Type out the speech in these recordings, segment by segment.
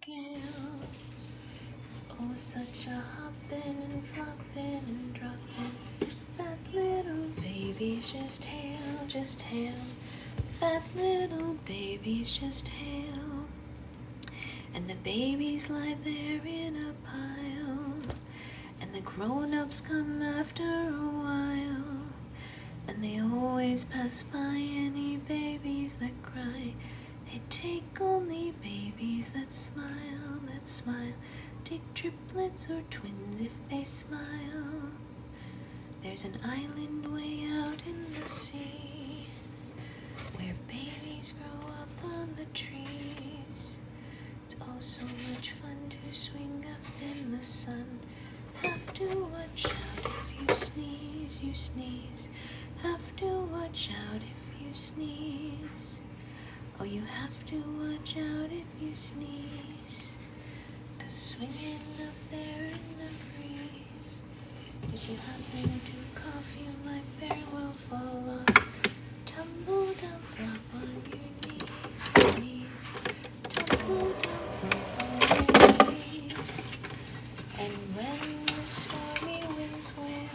gale. It's oh such a hoppin' and floppin' and droppin'. Fat little babies just hail, just hail. Fat little babies just hail. And the babies lie there in a pile, and the grown-ups come after a while, and they always pass by any babies that cry. They take only babies that smile, that smile. Take triplets or twins if they smile. There's an island way out in the sea, where babies grow up on the trees. It's oh so much fun to swing up in the sun. Have to watch out if you sneeze, you sneeze. Have to watch out if you sneeze. Oh, you have to watch out if you sneeze. 'Cause swinging up there in the breeze, if you happen to cough, you might very well fall off. Tumble down, flop on your knees. Tumble down, flop on your knees. And when the stormy winds wail,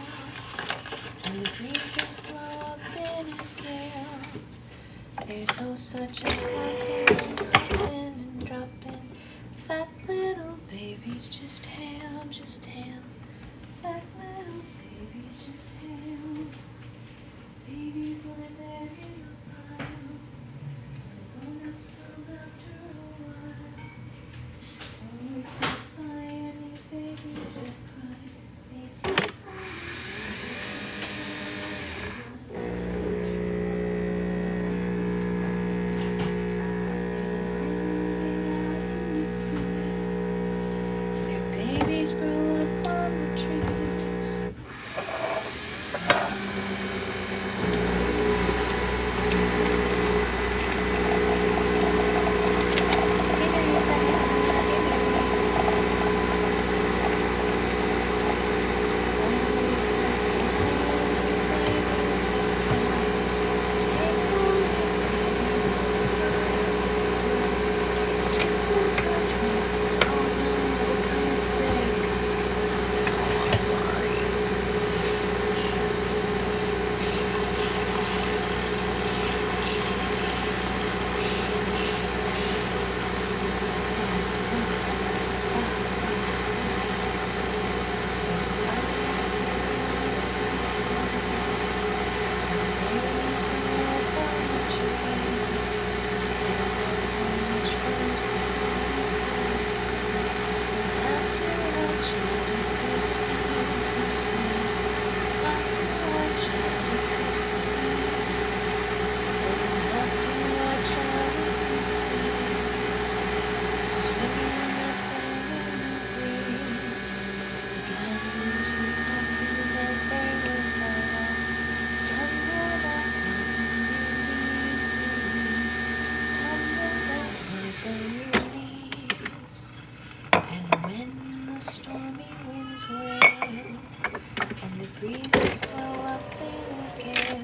and the breezes blow up in a gale, there's oh such a hoppin' and droppin'. Fat little babies just hail, just hail. Fat little babies just hail. Babies lie there in a pile, grown-ups come after a while. Always pass by any babies that cry. They take their babies grow up on the trees. Breezes blow up in a gale.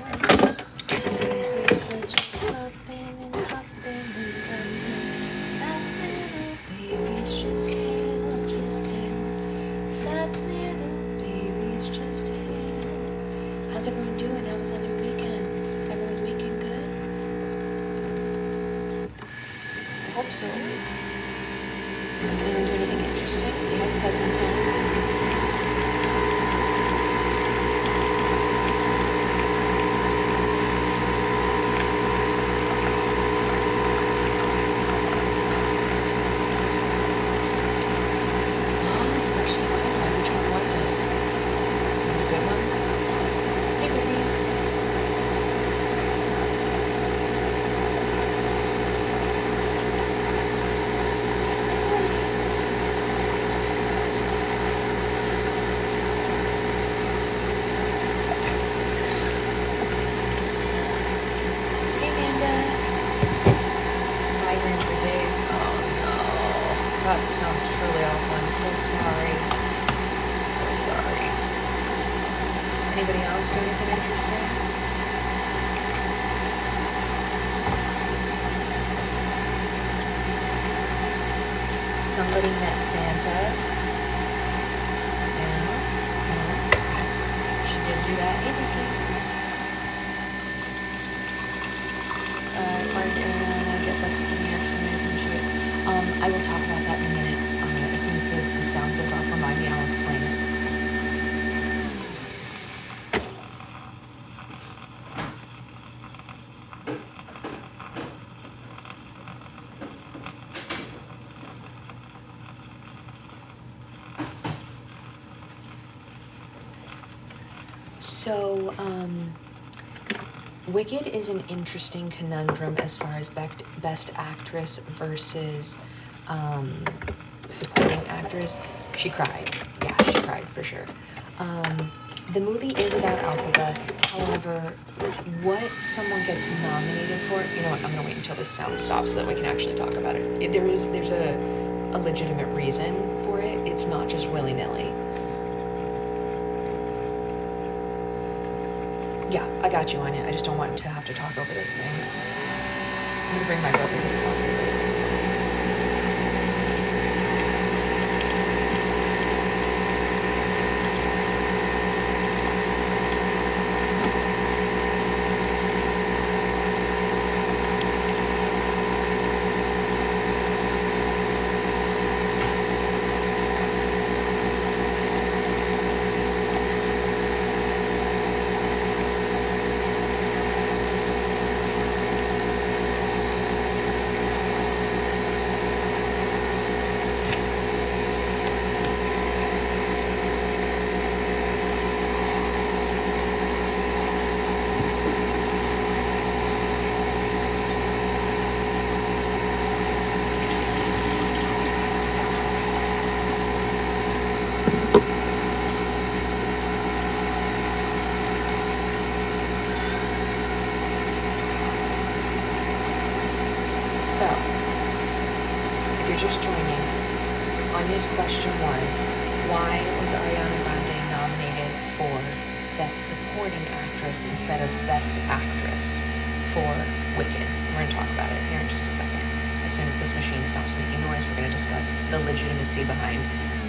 There's oh such a flopping and hopping and bumping. That little babies just hail, just hail. That little babies just hail. How's everyone doing? How was all your weekend? Everyone's weekend good? I hope so. Anyone do anything interesting? You had a pleasant time? That sounds truly awful. I'm so sorry. I'm so sorry. Anybody else do anything interesting? Somebody met Santa. Yeah, she did do that. Hey, Vicky. And get this in here because I'm going to it. I will talk about that in a minute. As soon as the sound goes off, remind me and I'll explain it. So, Wicked is an interesting conundrum as far as best actress versus supporting actress. She cried. Yeah, she cried for sure. The movie is about Alphaba. However, what someone gets nominated for, you know what, I'm gonna wait until this sound stops so that we can actually talk about it. There's a legitimate reason for it. It's not just willy-nilly. Yeah, I got you on it. I just don't want to have to talk over this thing. I'm gonna bring my brother this coffee. So, if you're just joining, Anya's question was, why was Ariana Grande nominated for Best Supporting Actress instead of Best Actress for Wicked? We're going to talk about it here in just a second. As soon as this machine stops making noise, we're going to discuss the legitimacy behind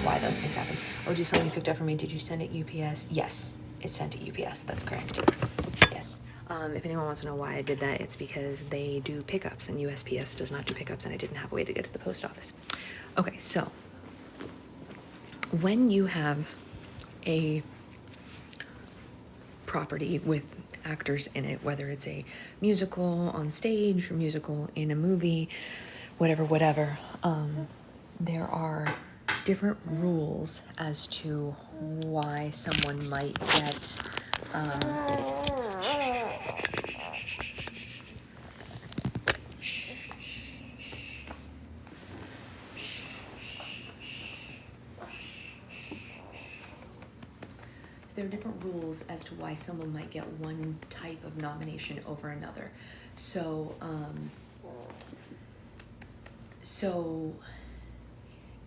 why those things happen. Oh, do something you picked up for me? Did you send it UPS? Yes, it's sent to UPS. That's correct. Yes. If anyone wants to know why I did that, it's because they do pickups and USPS does not do pickups and I didn't have a way to get to the post office. Okay, so when you have a property with actors in it, whether it's a musical on stage or musical in a movie, whatever, there are different rules as to why someone might get there are different rules as to why someone might get one type of nomination over another. So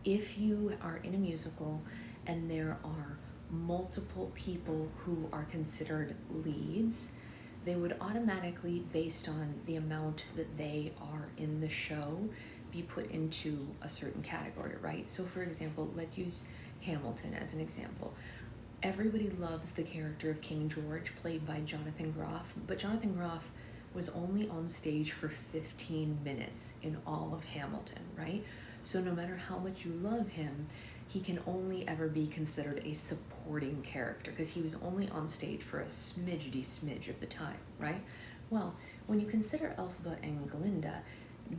if you are in a musical and there are multiple people who are considered leads, they would automatically, based on the amount that they are in the show, be put into a certain category, right? So for example, let's use Hamilton as an example. Everybody loves the character of King George, played by Jonathan Groff, but Jonathan Groff was only on stage for 15 minutes in all of Hamilton, right? So no matter how much you love him, he can only ever be considered a supporting character because he was only on stage for a smidge of the time, right? Well, when you consider Elphaba and Glinda,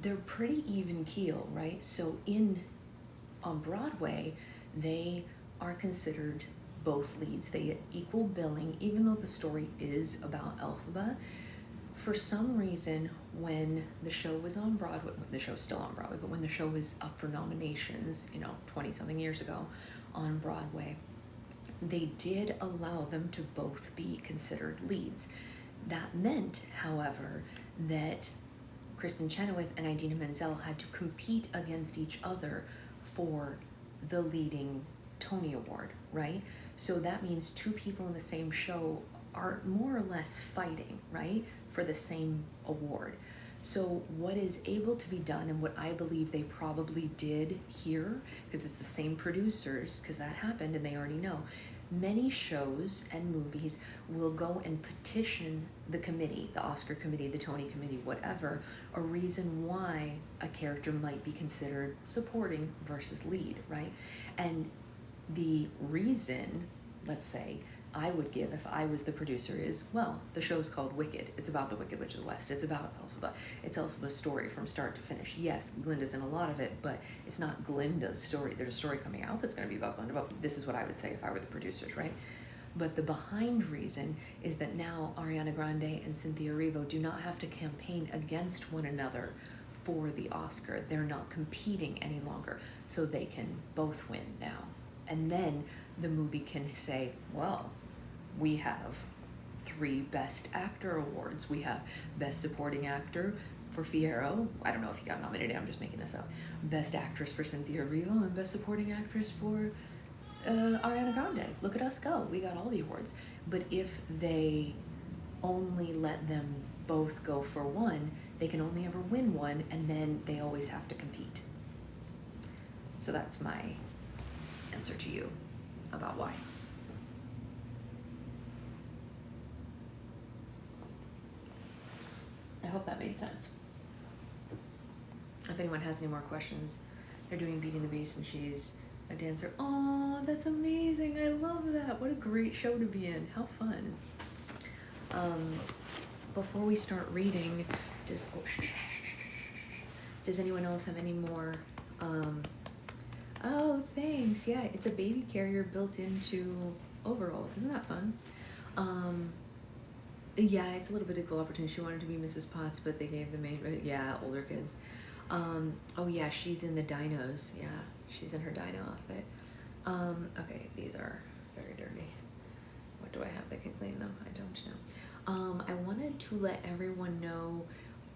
they're pretty even keel, right? So on Broadway, they are considered both leads. They get equal billing, even though the story is about Elphaba. For some reason, when the show was on Broadway, the show's still on Broadway, but when the show was up for nominations, 20-something years ago on Broadway, they did allow them to both be considered leads. That meant, however, that Kristen Chenoweth and Idina Menzel had to compete against each other for the leading Tony Award, right? So that means two people in the same show are more or less fighting, right, for the same award. So what is able to be done, and what I believe they probably did here, because it's the same producers, because that happened and they already know, many shows and movies will go and petition the committee, the Oscar committee, the Tony committee, whatever, a reason why a character might be considered supporting versus lead, right? And the reason, let's say, I would give if I was the producer is, well, the show's called Wicked. It's about the Wicked Witch of the West. It's about Elphaba. It's Elphaba's story from start to finish. Yes, Glinda's in a lot of it, but it's not Glinda's story. There's a story coming out that's going to be about Glinda, but this is what I would say if I were the producers, right? But the behind reason is that now Ariana Grande and Cynthia Erivo do not have to campaign against one another for the Oscar. They're not competing any longer, so they can both win now. And then the movie can say, well, we have 3 Best Actor awards. We have Best Supporting Actor for Fiyero. I don't know if he got nominated, I'm just making this up. Best Actress for Cynthia Erivo and Best Supporting Actress for Ariana Grande. Look at us go. We got all the awards. But if they only let them both go for one, they can only ever win one, and then they always have to compete. So that's my answer to you about why. I hope that made sense. If anyone has any more questions, they're doing Beating the Beast and she's a dancer. Oh, that's amazing. I love that. What a great show to be in. How fun. Before we start reading, does anyone else have any more? Oh, thanks. Yeah, it's a baby carrier built into overalls. Isn't that fun? Yeah, it's a little bit of cool opportunity. She wanted to be Mrs. Potts, but they gave the main, yeah, older kids. Oh yeah, she's in the dinos. Yeah, she's in her dino outfit. Okay, these are very dirty. What do I have that can clean them? I don't know. I wanted to let everyone know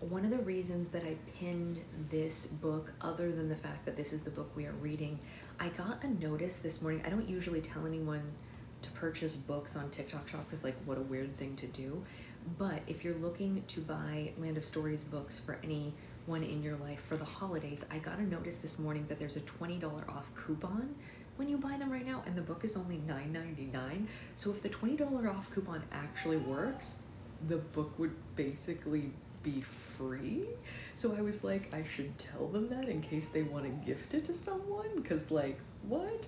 one of the reasons that I pinned this book, other than the fact that this is the book we are reading, I got a notice this morning. I don't usually tell anyone to purchase books on TikTok Shop because, like, what a weird thing to do. But if you're looking to buy Land of Stories books for anyone in your life for the holidays, I got a notice this morning that there's a $20 off coupon when you buy them right now, and the book is only $9.99. So if the $20 off coupon actually works, the book would basically be free. So I was like, I should tell them that in case they want to gift it to someone, because, like, what?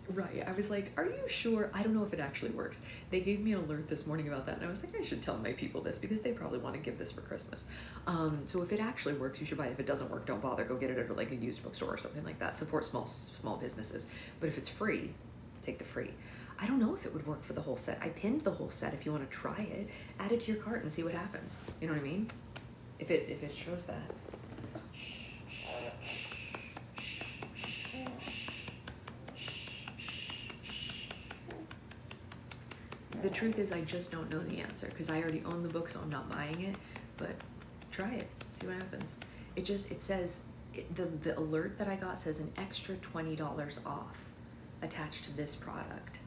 Right, I was like, are you sure? I don't know if it actually works. They gave me an alert this morning about that, and I was like, I should tell my people this because they probably want to give this for Christmas. So if it actually works, you should buy it. If it doesn't work, don't bother. Go get it at like a used bookstore or something like that. Support small businesses. But if it's free, take the free. I don't know if it would work for the whole set. I pinned the whole set. If you want to try it, add it to your cart and see what happens. You know what I mean? If it shows that. The truth is, I just don't know the answer because I already own the book, so I'm not buying it. But try it, see what happens. It says the alert that I got says an extra $20 off attached to this product.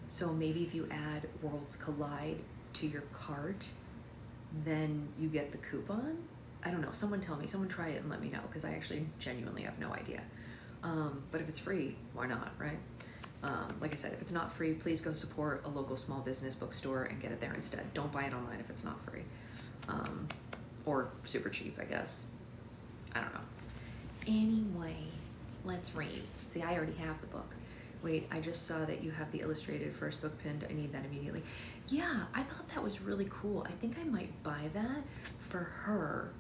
So maybe if you add Worlds Collide to your cart, then you get the coupon. I don't know. Someone tell me. Someone try it and let me know because I actually genuinely have no idea. But if it's free, why not, right? Like I said, if it's not free, please go support a local small business bookstore and get it there instead. Don't buy it online if it's not free. Or super cheap, I guess. I don't know. Anyway, let's read. See, I already have the book. Wait, I just saw that you have the illustrated first book pinned. I need that immediately. Yeah, I thought that was really cool. I think I might buy that for her,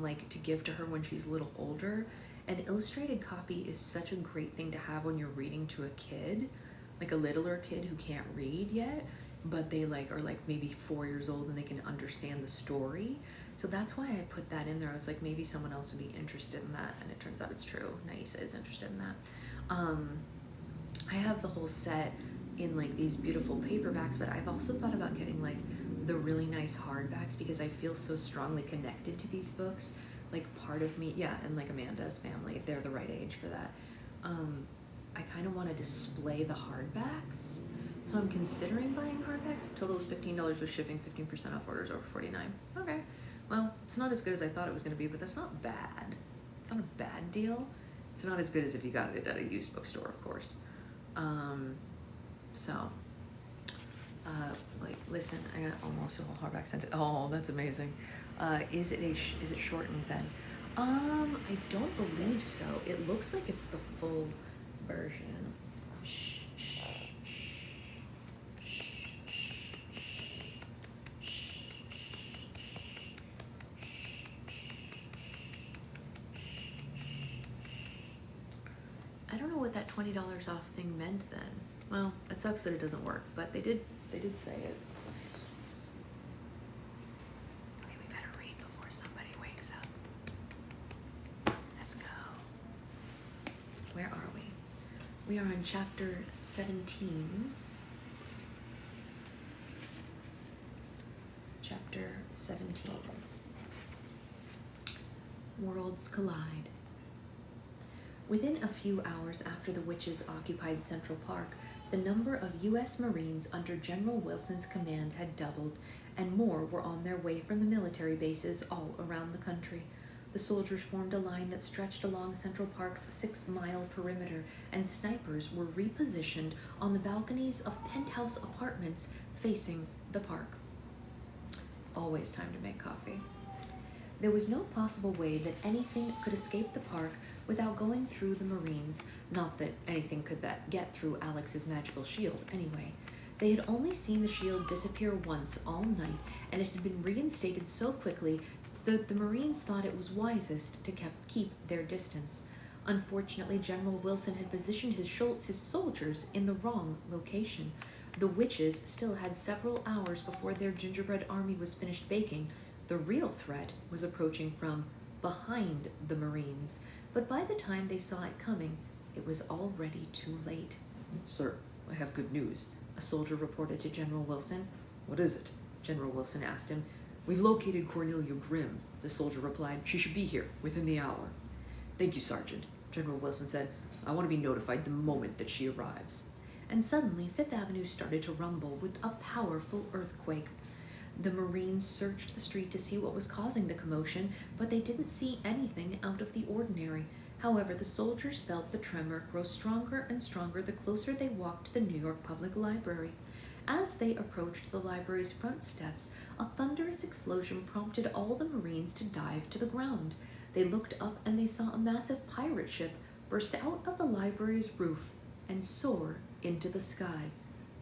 like to give to her when she's a little older. An illustrated copy is such a great thing to have when you're reading to a kid, like a littler kid who can't read yet, but they like are like maybe 4 years old and they can understand the story. So that's why I put that in there. I was like, maybe someone else would be interested in that, and it turns out it's true. Naisa is interested in that. I have the whole set in like these beautiful paperbacks, but I've also thought about getting like the really nice hardbacks because I feel so strongly connected to these books. Like part of me, yeah, and like Amanda's family, if they're the right age for that. I kind of want to display the hardbacks. So I'm considering buying hardbacks. Total is $15 with shipping, 15% off orders over $49. Okay. well, it's not as good as I thought it was going to be, but that's not bad. It's not a bad deal. It's not as good as if you got it at a used bookstore, of course. Like, listen, I got almost a whole hardback sent it. Oh, that's amazing. Is it shortened then? I don't believe so. It looks like it's the full version. Shh, shh, shh, shh, shh, I don't know what that $20 off thing meant then. Well, it sucks that it doesn't work, but they did say it. Okay, we better read before somebody wakes up. Let's go. Where are we? We are on chapter 17. Chapter 17. Worlds collide. Within a few hours after the witches occupied Central Park, the number of U.S. Marines under General Wilson's command had doubled, and more were on their way from the military bases all around the country. The soldiers formed a line that stretched along Central Park's 6-mile perimeter, and snipers were repositioned on the balconies of penthouse apartments facing the park. Always time to make coffee. There was no possible way that anything could escape the park without going through the Marines. Not that anything could get through Alex's magical shield, anyway. They had only seen the shield disappear once all night, and it had been reinstated so quickly that the Marines thought it was wisest to keep their distance. Unfortunately, General Wilson had positioned his soldiers in the wrong location. The witches still had several hours before their gingerbread army was finished baking. The real threat was approaching from behind the Marines, but by the time they saw it coming, it was already too late. "Sir, I have good news," a soldier reported to General Wilson. "What is it?" General Wilson asked him. "We've located Cornelia Grimm," the soldier replied. "She should be here within the hour." "Thank you, Sergeant," General Wilson said. "I want to be notified the moment that she arrives." And suddenly, Fifth Avenue started to rumble with a powerful earthquake. The Marines searched the street to see what was causing the commotion, but they didn't see anything out of the ordinary. However, the soldiers felt the tremor grow stronger and stronger the closer they walked to the New York Public Library. As they approached the library's front steps, a thunderous explosion prompted all the Marines to dive to the ground. They looked up and they saw a massive pirate ship burst out of the library's roof and soar into the sky.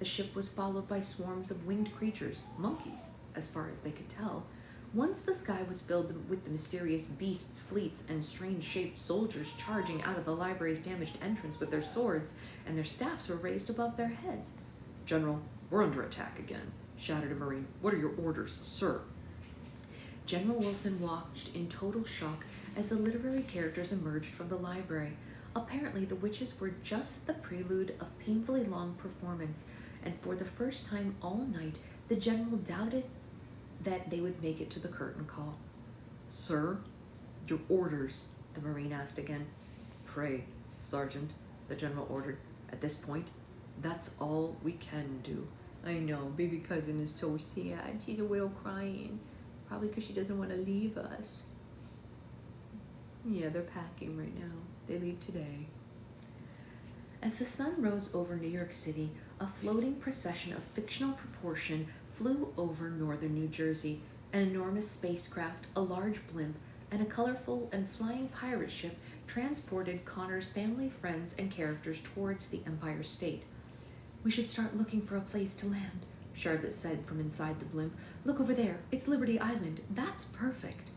The ship was followed by swarms of winged creatures, monkeys, as far as they could tell. Once the sky was filled with the mysterious beasts, fleets, and strange-shaped soldiers charging out of the library's damaged entrance with their swords, and their staffs were raised above their heads. "General, we're under attack again," shouted a Marine. "What are your orders, sir?" General Wilson watched in total shock as the literary characters emerged from the library. Apparently, the witches were just the prelude of painfully long performance, and for the first time all night, the general doubted that they would make it to the curtain call. "Sir, your orders," the Marine asked again. "Pray, Sergeant," the general ordered. "At this point, that's all we can do." "I know, baby cousin is so sad. She's a widow crying. Probably because she doesn't want to leave us." "Yeah, they're packing right now. They leave today." As the sun rose over New York City, a floating procession of fictional proportion flew over northern New Jersey. An enormous spacecraft, a large blimp, and a colorful and flying pirate ship transported Connor's family, friends, and characters towards the Empire State. "We should start looking for a place to land," Charlotte said from inside the blimp. "Look over there. It's Liberty Island. That's perfect."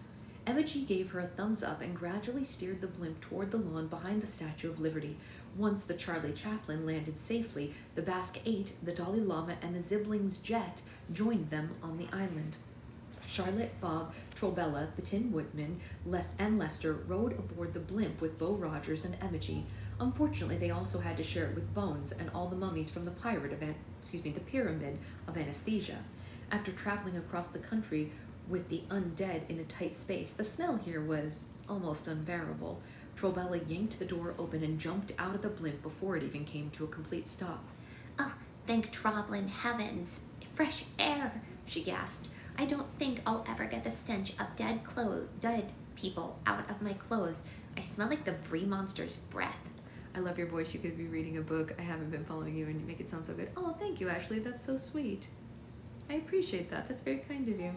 Emma G gave her a thumbs up and gradually steered the blimp toward the lawn behind the Statue of Liberty. Once the Charlie Chaplin landed safely, the Basque 8, the Dalai Lama, and the Ziblings jet joined them on the island. Charlotte, Bob, Trollbella, the Tin Woodman, and Lester rode aboard the blimp with Beau Rogers and Emma G. Unfortunately, they also had to share it with Bones and all the mummies from the Pyramid of Anesthesia. After traveling across the country with the undead in a tight space, the smell here was almost unbearable. Trollbella yanked the door open and jumped out of the blimp before it even came to a complete stop. "Oh, thank Troblin heavens! Fresh air!" she gasped. I don't think I'll ever get the stench of dead people out of my clothes. I smell like the Brie monster's breath. I love your voice. You could be reading a book. I haven't been following you and you make it sound so good. Oh, thank you, Ashley. That's so sweet. I appreciate that. That's very kind of you.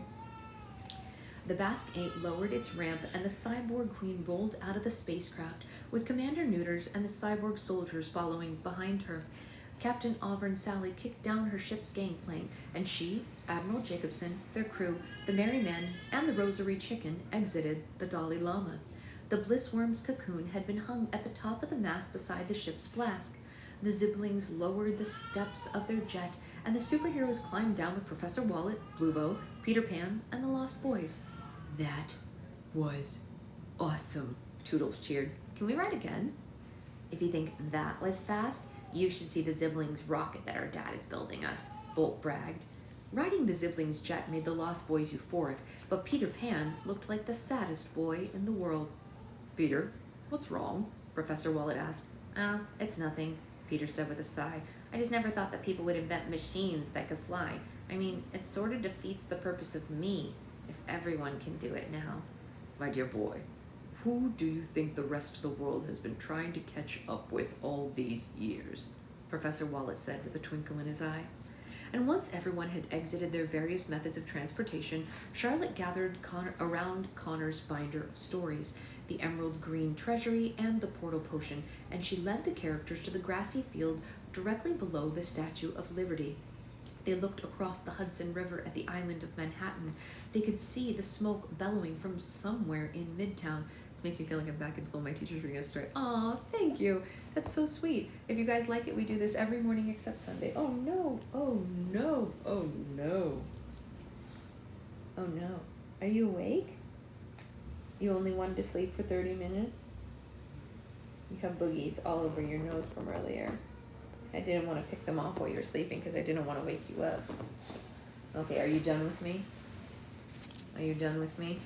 The Basque 8 lowered its ramp and the cyborg queen rolled out of the spacecraft with Commander Neuters and the cyborg soldiers following behind her. Captain Auburn Sally kicked down her ship's gangplank, and she, Admiral Jacobson, their crew, the Merry Men, and the Rosary Chicken exited the Dalai Lama. The Blissworm's cocoon had been hung at the top of the mast beside the ship's flask. The Ziblings lowered the steps of their jet, and the superheroes climbed down with Professor Wallet, Bluebo, Peter Pan, and the Lost Boys. That was awesome, Toodles cheered. Can we ride again? If you think that was fast, you should see the Ziblings rocket that our dad is building us, Bolt bragged. Riding the Ziblings jet made the Lost Boys euphoric, but Peter Pan looked like the saddest boy in the world. Peter, what's wrong? Professor Wallet asked. It's nothing, Peter said with a sigh. I just never thought that people would invent machines that could fly. I mean, it sort of defeats the purpose of me, if everyone can do it now. My dear boy, who do you think the rest of the world has been trying to catch up with all these years? Professor Wallet said with a twinkle in his eye. And once everyone had exited their various methods of transportation, Charlotte gathered around Connor's binder of stories, the emerald green treasury and the portal potion, and she led the characters to the grassy field directly below the Statue of Liberty. They looked across the Hudson River at the island of Manhattan. They could see the smoke bellowing from somewhere in Midtown. This makes me feel like I'm back in school. My teacher's reading a story. Aw, thank you. That's so sweet. If you guys like it, we do this every morning except Sunday. Oh no, oh no, oh no. Oh no. Are you awake? You only wanted to sleep for 30 minutes? You have boogies all over your nose from earlier. I didn't want to pick them off while you were sleeping because I didn't want to wake you up. Okay, are you done with me? Are you done with me?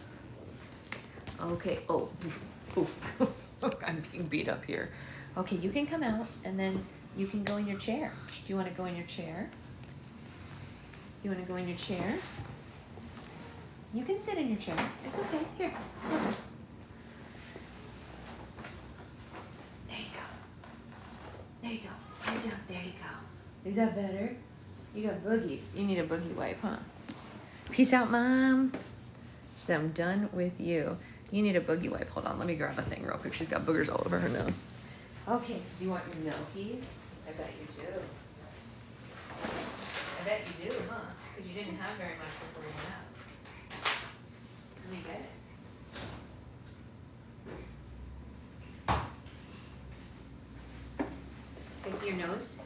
Okay, oh, poof, poof. I'm being beat up here. Okay, you can come out and then you can go in your chair. Do you want to go in your chair? You want to go in your chair? You can sit in your chair. It's okay. Here. Come. There you go. There you go. Right down. There you go. Is that better? You got boogies. You need a boogie wipe, huh? Peace out, Mom. She said, I'm done with you. You need a boogie wipe. Hold on. Let me grab a thing real quick. She's got boogers all over her nose. Okay. Do you want your milkies? I bet you do. I bet you do, huh? Because you didn't have very much before you went out. Let me get it. Can I see your nose?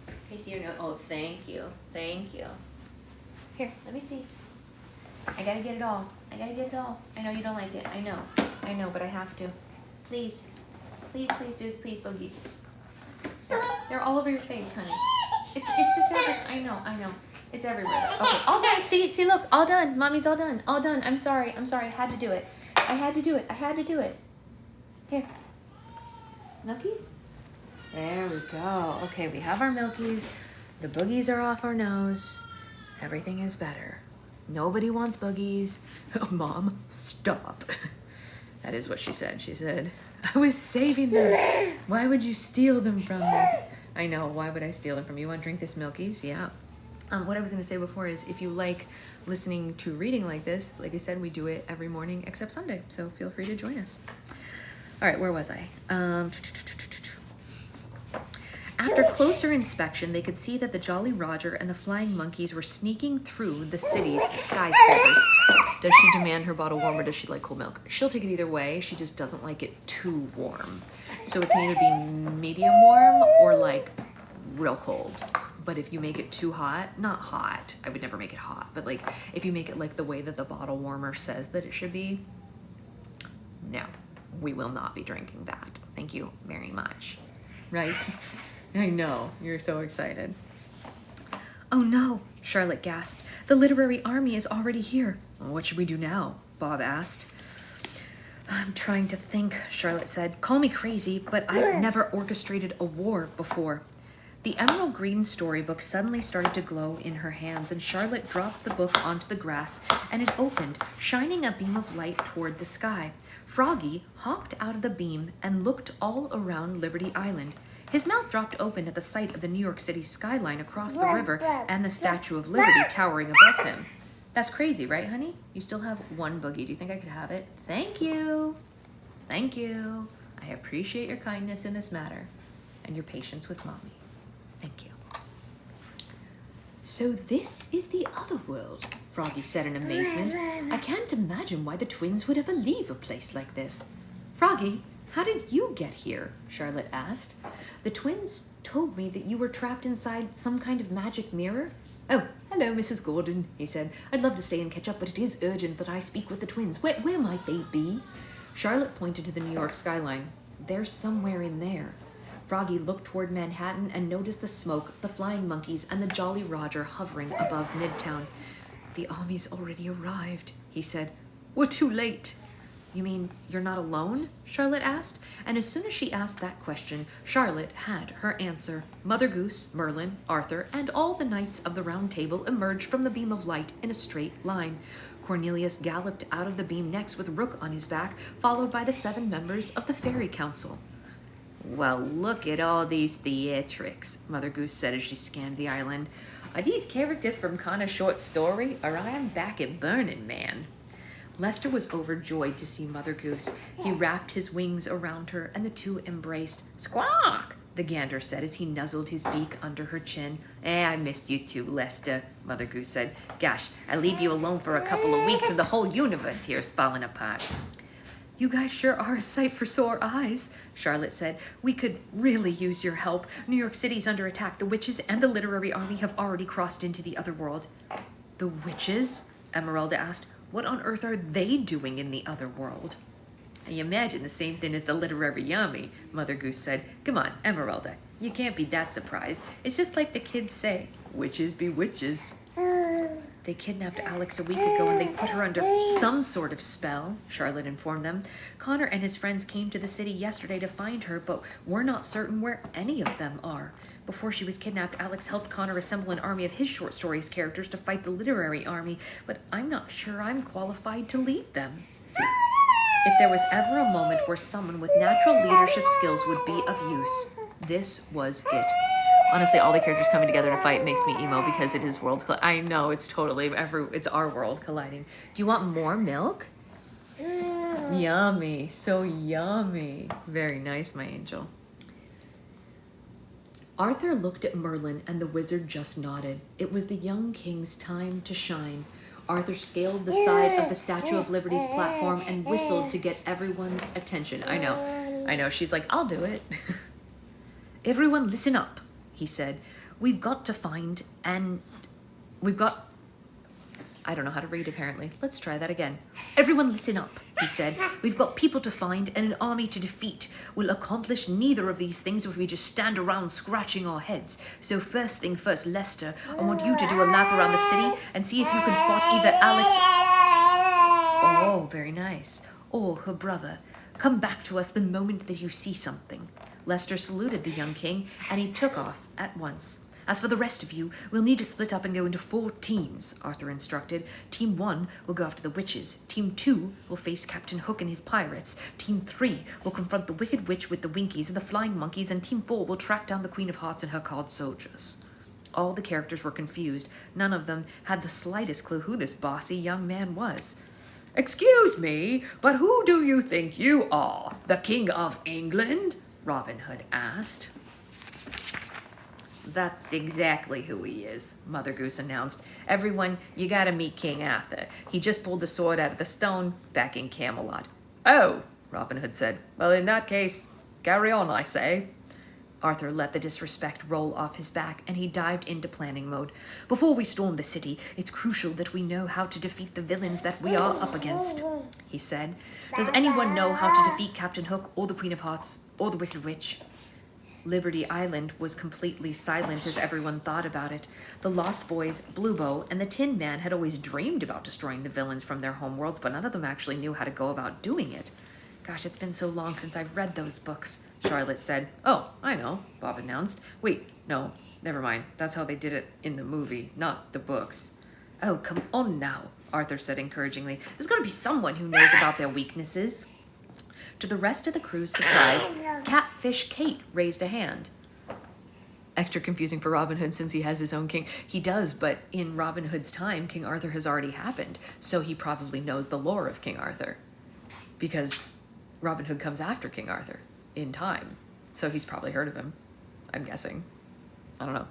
Can I see your nose? Oh, thank you. Thank you. Here, let me see. I gotta get it all. I gotta get it all. I know you don't like it. I know. I know, but I have to. Please. Please, please, please, boogies. They're all over your face, honey. It's just everywhere. I know. It's everywhere. Okay, all done. See, look, all done. Mommy's all done. All done. I'm sorry. I had to do it. I had to do it. Here. Milkies? There we go. Okay, we have our milkies. The boogies are off our nose. Everything is better. Nobody wants boogies. Oh, Mom, stop. That is what she said. She said, I was saving them. Why would you steal them from me? I know. Why would I steal them from you? You want to drink this milkies? Yeah. What I was going to say before is if you like listening to reading like this, like I said, we do it every morning except Sunday. So feel free to join us. All right, where was I? After closer inspection, they could see that the Jolly Roger and the flying monkeys were sneaking through the city's skyscrapers. Does she demand her bottle warm or does she like cold milk? She'll take it either way. She just doesn't like it too warm. So it can either be medium warm or like real cold. But if you make it too hot, not hot, I would never make it hot, but like if you make it like the way that the bottle warmer says that it should be, no, we will not be drinking that. Thank you very much. Right? I know, you're so excited. Oh no, Charlotte gasped. The literary army is already here. What should we do now? Bob asked. I'm trying to think, Charlotte said. Call me crazy, but I've never orchestrated a war before. The emerald green storybook suddenly started to glow in her hands, and Charlotte dropped the book onto the grass, and it opened, shining a beam of light toward the sky. Froggy hopped out of the beam and looked all around Liberty Island. His mouth dropped open at the sight of the New York City skyline across the river and the Statue of Liberty towering above him. That's crazy, right, honey? You still have one boogie. Do you think I could have it? Thank you. Thank you. I appreciate your kindness in this matter and your patience with Mommy. Thank you. So this is the other world, Froggy said in amazement. I can't imagine why the twins would ever leave a place like this. Froggy, how did you get here? Charlotte asked. The twins told me that you were trapped inside some kind of magic mirror. Oh, hello, Mrs. Gordon, he said. I'd love to stay and catch up, but it is urgent that I speak with the twins. Where might they be? Charlotte pointed to the New York skyline. They're somewhere in there. Froggy looked toward Manhattan and noticed the smoke, the flying monkeys, and the Jolly Roger hovering above Midtown. The army's already arrived, he said. We're too late. You mean you're not alone? Charlotte asked. And as soon as she asked that question, Charlotte had her answer. Mother Goose, Merlin, Arthur, and all the knights of the Round Table emerged from the beam of light in a straight line. Cornelius galloped out of the beam next with Rook on his back, followed by the 7 members of the Fairy Council. Well, look at all these theatrics, Mother Goose said as she scanned the island. Are these characters from Connor's short story, or I am back at Burning Man? Lester was overjoyed to see Mother Goose. He wrapped his wings around her, and the two embraced. Squawk, the gander said as he nuzzled his beak under her chin. I missed you too, Lester, Mother Goose said. Gosh, I leave you alone for a couple of weeks and the whole universe here is falling apart. You guys sure are a sight for sore eyes, Charlotte said. We could really use your help. New York City's under attack. The witches and the literary army have already crossed into the other world. The witches? Emeralda asked. What on earth are they doing in the other world? I imagine the same thing as the literary army, Mother Goose said. Come on, Emeralda, you can't be that surprised. It's just like the kids say, witches be witches. They kidnapped Alex a week ago and they put her under some sort of spell, Charlotte informed them. Connor and his friends came to the city yesterday to find her, but we're not certain where any of them are. Before she was kidnapped, Alex helped Connor assemble an army of his short stories characters to fight the literary army, but I'm not sure I'm qualified to lead them. If there was ever a moment where someone with natural leadership skills would be of use, this was it. Honestly, all the characters coming together to fight makes me emo because it is worlds colliding. I know, it's totally, it's our world colliding. Do you want more milk? Yummy, so yummy. Very nice, my angel. Arthur looked at Merlin and the wizard just nodded. It was the young king's time to shine. Arthur scaled the side of the Statue of Liberty's platform and whistled to get everyone's attention. I know, she's like, I'll do it. Everyone listen up, he said. We've got to find I don't know how to read apparently. Let's try that again. Everyone listen up, he said. We've got people to find and an army to defeat. We'll accomplish neither of these things if we just stand around scratching our heads. So first thing first, Lester, I want you to do a lap around the city and see if you can spot either Alex... Oh, very nice. Or her brother. Come back to us the moment that you see something. Lester saluted the young king and he took off at once. As for the rest of you, we'll need to split up and go into 4 teams, Arthur instructed. Team 1 will go after the witches. Team 2 will face Captain Hook and his pirates. Team 3 will confront the Wicked Witch with the Winkies and the Flying Monkeys, and Team 4 will track down the Queen of Hearts and her card soldiers. All the characters were confused. None of them had the slightest clue who this bossy young man was. Excuse me, but who do you think you are? The King of England? Robin Hood asked. That's exactly who he is, Mother Goose announced. Everyone, you gotta meet King Arthur. He just pulled the sword out of the stone back in Camelot. Oh, Robin Hood said. Well, in that case, carry on, I say. Arthur let the disrespect roll off his back, and he dived into planning mode. Before we storm the city, it's crucial that we know how to defeat the villains that we are up against, he said. Does anyone know how to defeat Captain Hook, or the Queen of Hearts, or the Wicked Witch? Liberty Island was completely silent as everyone thought about it. The Lost Boys, Blue Bow, and the Tin Man had always dreamed about destroying the villains from their homeworlds, but none of them actually knew how to go about doing it. Gosh, it's been so long since I've read those books, Charlotte said. Oh, I know, Bob announced. Wait, no, never mind. That's how they did it in the movie, not the books. Oh, come on now, Arthur said encouragingly. There's got to be someone who knows about their weaknesses. To the rest of the crew's surprise, Catfish Kate raised a hand. Extra confusing for Robin Hood since he has his own king. He does, but in Robin Hood's time, King Arthur has already happened, so he probably knows the lore of King Arthur. Because Robin Hood comes after King Arthur in time, so he's probably heard of him, I'm guessing. I don't know.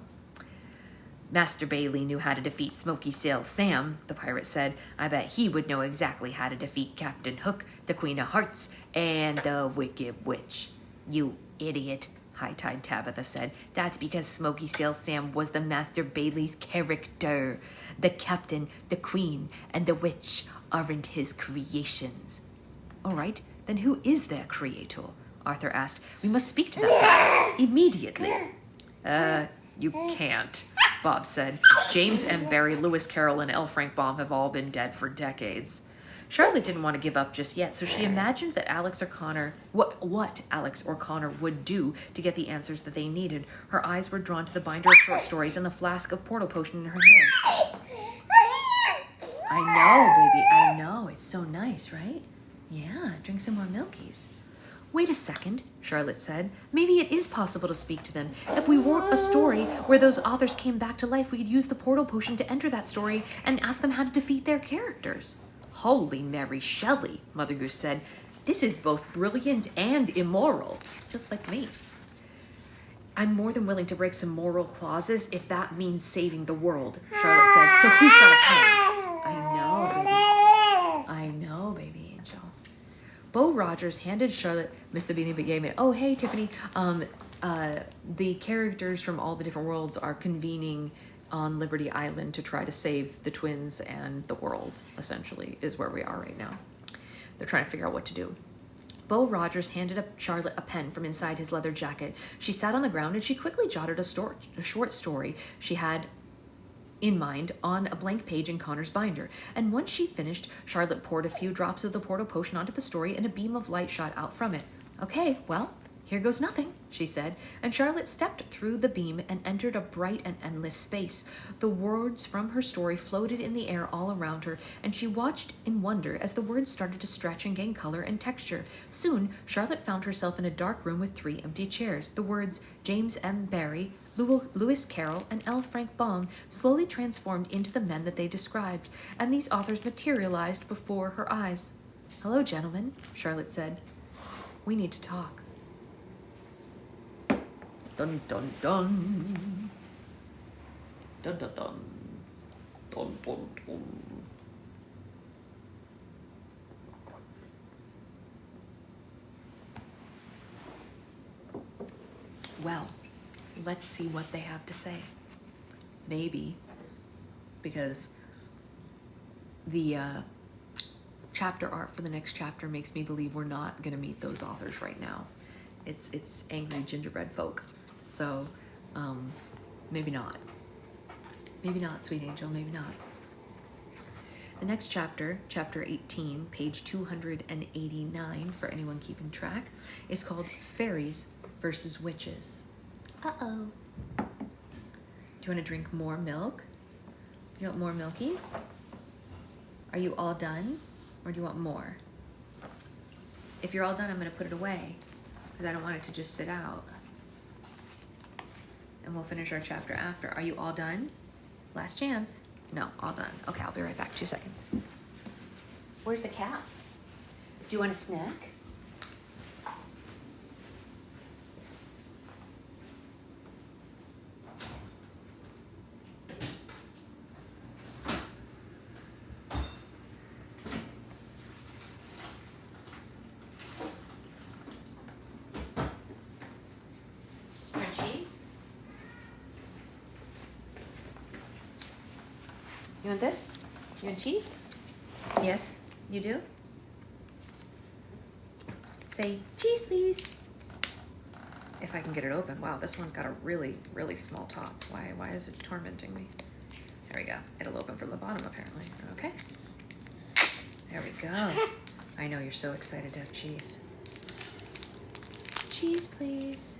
Master Bailey knew how to defeat Smoky Sail Sam, the pirate said. I bet he would know exactly how to defeat Captain Hook, the Queen of Hearts, and the Wicked Witch. You idiot, High Tide Tabitha said. That's because Smoky Sail Sam was the Master Bailey's character. The captain, the queen, and the witch aren't his creations. All right, then who is their creator? Arthur asked. We must speak to them immediately. You can't, Bob said. James M. Barrie, Lewis Carroll, and L. Frank Baum have all been dead for decades. Charlotte didn't want to give up just yet, so she imagined that Alex or Connor, what Alex or Connor would do to get the answers that they needed. Her eyes were drawn to the binder of short stories and the flask of portal potion in her hand. I know, baby, I know. It's so nice, right? Yeah, drink some more milkies. Wait a second, Charlotte said. Maybe it is possible to speak to them. If we wrote a story where those authors came back to life, we could use the portal potion to enter that story and ask them how to defeat their characters. Holy Mary Shelley, Mother Goose said. This is both brilliant and immoral, just like me. I'm more than willing to break some moral clauses if that means saving the world, Charlotte said. So who's got a pen? I know, baby angel. Beau Rogers handed Charlotte Miss the Beanie Begamin. Oh, hey, Tiffany. The characters from all the different worlds are convening on Liberty Island to try to save the twins and the world, essentially, is where we are right now. They're trying to figure out what to do. Beau Rogers handed Charlotte a pen from inside his leather jacket. She sat on the ground and she quickly jotted a short story she had in mind on a blank page in Connor's binder. And once she finished, Charlotte poured a few drops of the portal potion onto the story and a beam of light shot out from it. Okay, well, here goes nothing, she said, and Charlotte stepped through the beam and entered a bright and endless space. The words from her story floated in the air all around her, and she watched in wonder as the words started to stretch and gain color and texture. Soon, Charlotte found herself in a dark room with 3 empty chairs. The words James M. Barrie, Lewis Carroll, and L. Frank Baum slowly transformed into the men that they described, and these authors materialized before her eyes. Hello, gentlemen, Charlotte said. We need to talk. Dun dun dun. Dun dun dun. Dun dun dun. Well, let's see what they have to say. Maybe, because the chapter art for the next chapter makes me believe we're not going to meet those authors right now. It's angry gingerbread folk. So, maybe not. Maybe not, sweet angel, maybe not. The next chapter, chapter 18, page 289, for anyone keeping track, is called Fairies versus Witches. Uh-oh. Do you want to drink more milk? You want more milkies? Are you all done? Or do you want more? If you're all done, I'm going to put it away, because I don't want it to just sit out. And we'll finish our chapter after. Are you all done? Last chance. No, all done. Okay, I'll be right back. 2 seconds. Where's the cat? Do you want a snack? You want this? You want cheese? Yes, you do? Say, cheese, please. If I can get it open. Wow, this one's got a really, really small top. Why is it tormenting me? There we go. It'll open from the bottom, apparently. Okay. There we go. I know, you're so excited to have cheese. Cheese, please.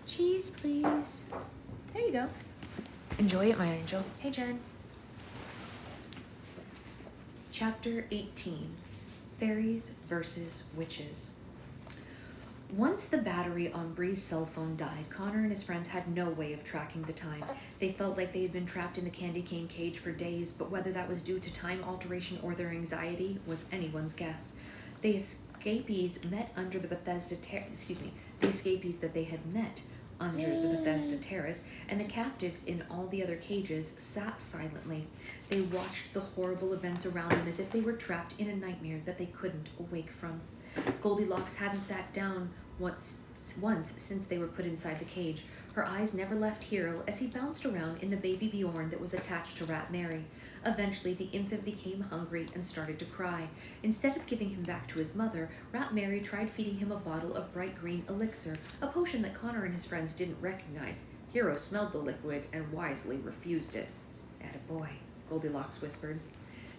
Cheese, please. There you go. Enjoy it, my angel. Hey, Jen. Chapter 18, Fairies versus Witches. Once the battery on Bree's cell phone died, Connor and his friends had no way of tracking the time. They felt like they had been trapped in the candy cane cage for days, but whether that was due to time alteration or their anxiety was anyone's guess. The escapees met under the Bethesda the escapees that they had met under the Bethesda terrace, and the captives in all the other cages sat silently. They watched the horrible events around them as if they were trapped in a nightmare that they couldn't awake from. Goldilocks hadn't sat down once since they were put inside the cage. Her eyes never left Hero as he bounced around in the baby Bjorn that was attached to Rat Mary. Eventually, the infant became hungry and started to cry. Instead of giving him back to his mother, Rat Mary tried feeding him a bottle of bright green elixir, a potion that Connor and his friends didn't recognize. Hero smelled the liquid and wisely refused it. "Attaboy," Goldilocks whispered.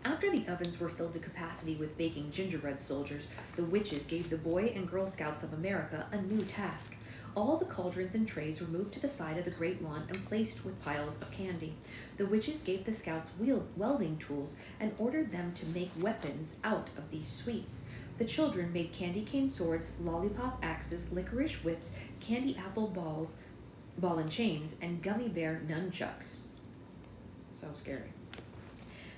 After the ovens were filled to capacity with baking gingerbread soldiers, the witches gave the Boy and Girl Scouts of America a new task. All the cauldrons and trays were moved to the side of the great lawn and placed with piles of candy. The witches gave the scouts welding tools and ordered them to make weapons out of these sweets. The children made candy cane swords, lollipop axes, licorice whips, candy apple ball and chains, and gummy bear nunchucks. So scary.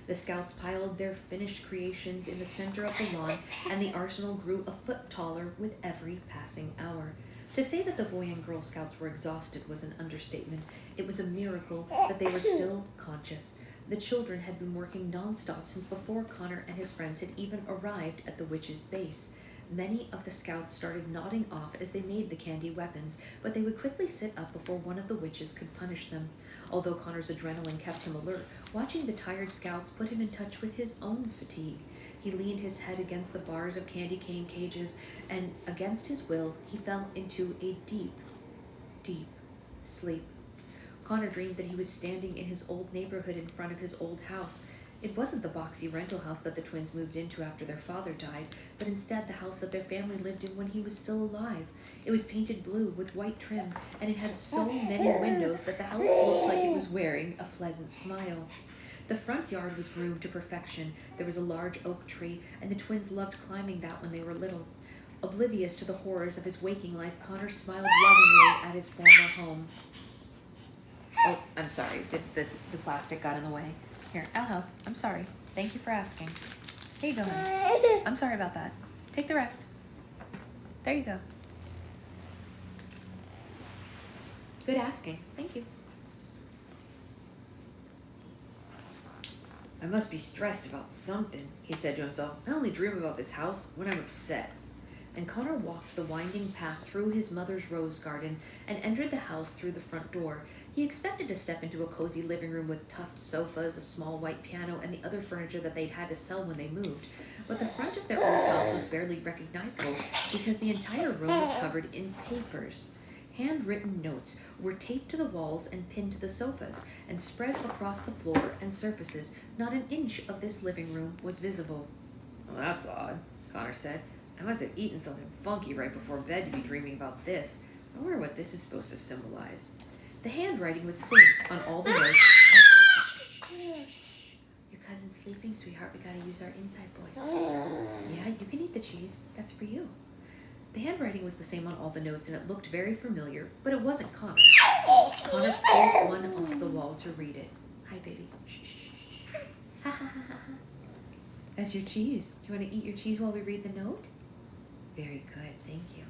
The scouts piled their finished creations in the center of the lawn, and the arsenal grew a foot taller with every passing hour. To say that the Boy and Girl Scouts were exhausted was an understatement. It was a miracle that they were still conscious. The children had been working nonstop since before Connor and his friends had even arrived at the witch's base. Many of the scouts started nodding off as they made the candy weapons, but they would quickly sit up before one of the witches could punish them. Although Connor's adrenaline kept him alert, watching the tired scouts put him in touch with his own fatigue. He leaned his head against the bars of candy cane cages, and against his will, he fell into a deep, deep sleep. Connor dreamed that he was standing in his old neighborhood in front of his old house. It wasn't the boxy rental house that the twins moved into after their father died, but instead the house that their family lived in when he was still alive. It was painted blue with white trim, and it had so many windows that the house looked like it was wearing a pleasant smile. The front yard was groomed to perfection. There was a large oak tree, and the twins loved climbing that when they were little. Oblivious to the horrors of his waking life, Connor smiled lovingly at his former home. Oh, I'm sorry. The plastic got in the way. Here, I'll help. I'm sorry. Thank you for asking. Here you go, honey. I'm sorry about that. Take the rest. There you go. Good asking. Thank you. "I must be stressed about something," he said to himself. "I only dream about this house when I'm upset." And Connor walked the winding path through his mother's rose garden and entered the house through the front door. He expected to step into a cozy living room with tuffed sofas, a small white piano, and the other furniture that they'd had to sell when they moved. But the front of their old house was barely recognizable because the entire room was covered in papers. Handwritten notes were taped to the walls and pinned to the sofas and spread across the floor and surfaces. Not an inch of this living room was visible. "Well, that's odd," Connor said. "I must have eaten something funky right before bed to be dreaming about this. I wonder what this is supposed to symbolize." The handwriting was the same on all the notes. "Your cousin's sleeping, sweetheart. We gotta use our inside voice." "Yeah, you can eat the cheese. That's for you." The handwriting was the same on all the notes, and it looked very familiar, but it wasn't Connor. Connor pulled one off the wall to read it. "Hi, baby. Shh, shh, shh. Ha, ha, ha, ha. That's your cheese. Do you want to eat your cheese while we read the note?" "Very good, thank you."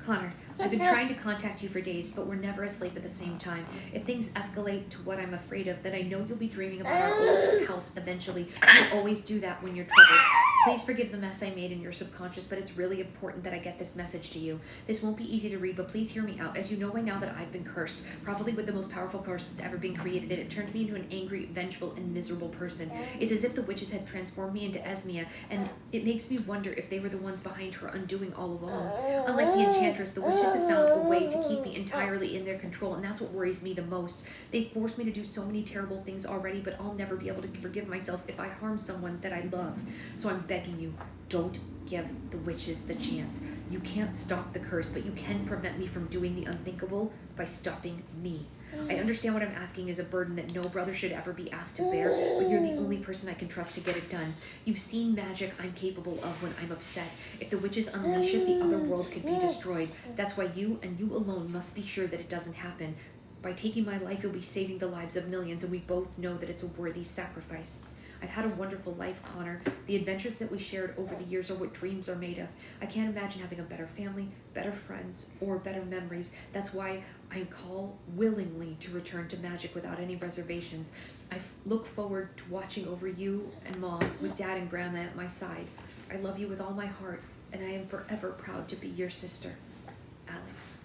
"Connor, I've been trying to contact you for days, but we're never asleep at the same time. If things escalate to what I'm afraid of, then I know you'll be dreaming about our old house eventually. You always do that when you're troubled. Please forgive the mess I made in your subconscious, but it's really important that I get this message to you. This won't be easy to read, but please hear me out. As you know by now that I've been cursed, probably with the most powerful curse that's ever been created, and it turned me into an angry, vengeful, and miserable person. It's as if the witches had transformed me into Esmea, and it makes me wonder if they were the ones behind her undoing all along. Unlike the enchantress, the witches have found a way to keep me entirely in their control, and that's what worries me the most. They've forced me to do so many terrible things already, but I'll never be able to forgive myself if I harm someone that I love. So I'm begging you, don't give the witches the chance. You can't stop the curse, but you can prevent me from doing the unthinkable by stopping me. I understand what I'm asking is a burden that no brother should ever be asked to bear, but you're the only person I can trust to get it done. You've seen magic I'm capable of when I'm upset. If the witches unleash it, the other world could be destroyed. That's why you and you alone must be sure that it doesn't happen. By taking my life, you'll be saving the lives of millions, and we both know that it's a worthy sacrifice. I've had a wonderful life, Connor. The adventures that we shared over the years are what dreams are made of. I can't imagine having a better family, better friends, or better memories. That's why I call willingly to return to magic without any reservations. I look forward to watching over you and Mom with Dad and Grandma at my side. I love you with all my heart, and I am forever proud to be your sister, Alex.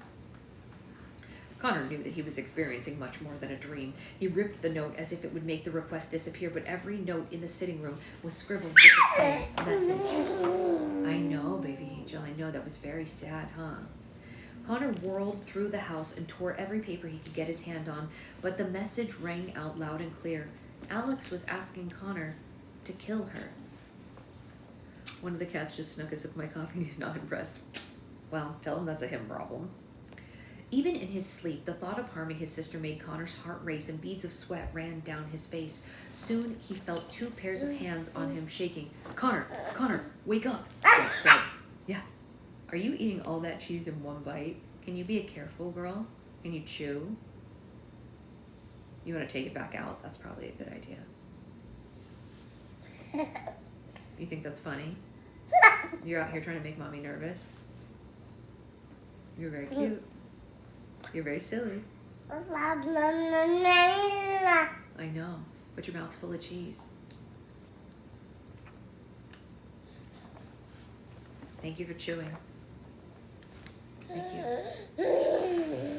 Connor knew that he was experiencing much more than a dream. He ripped the note as if it would make the request disappear, but every note in the sitting room was scribbled with the same message. I know, baby angel, I know, that was very sad, huh? Connor whirled through the house and tore every paper he could get his hand on, but the message rang out loud and clear. Alex was asking Connor to kill her. One of the cats just snuck a sip of my coffee and he's not impressed. Well, tell him that's a him problem. Even in his sleep, the thought of harming his sister made Connor's heart race and beads of sweat ran down his face. Soon, he felt 2 pairs of hands on him shaking. Connor, wake up, Jeff said. Yeah. Are you eating all that cheese in one bite? Can you be a careful girl? Can you chew? You want to take it back out? That's probably a good idea. You think that's funny? You're out here trying to make Mommy nervous? You're very cute. You're very silly. I know, but your mouth's full of cheese. Thank you for chewing. Thank you.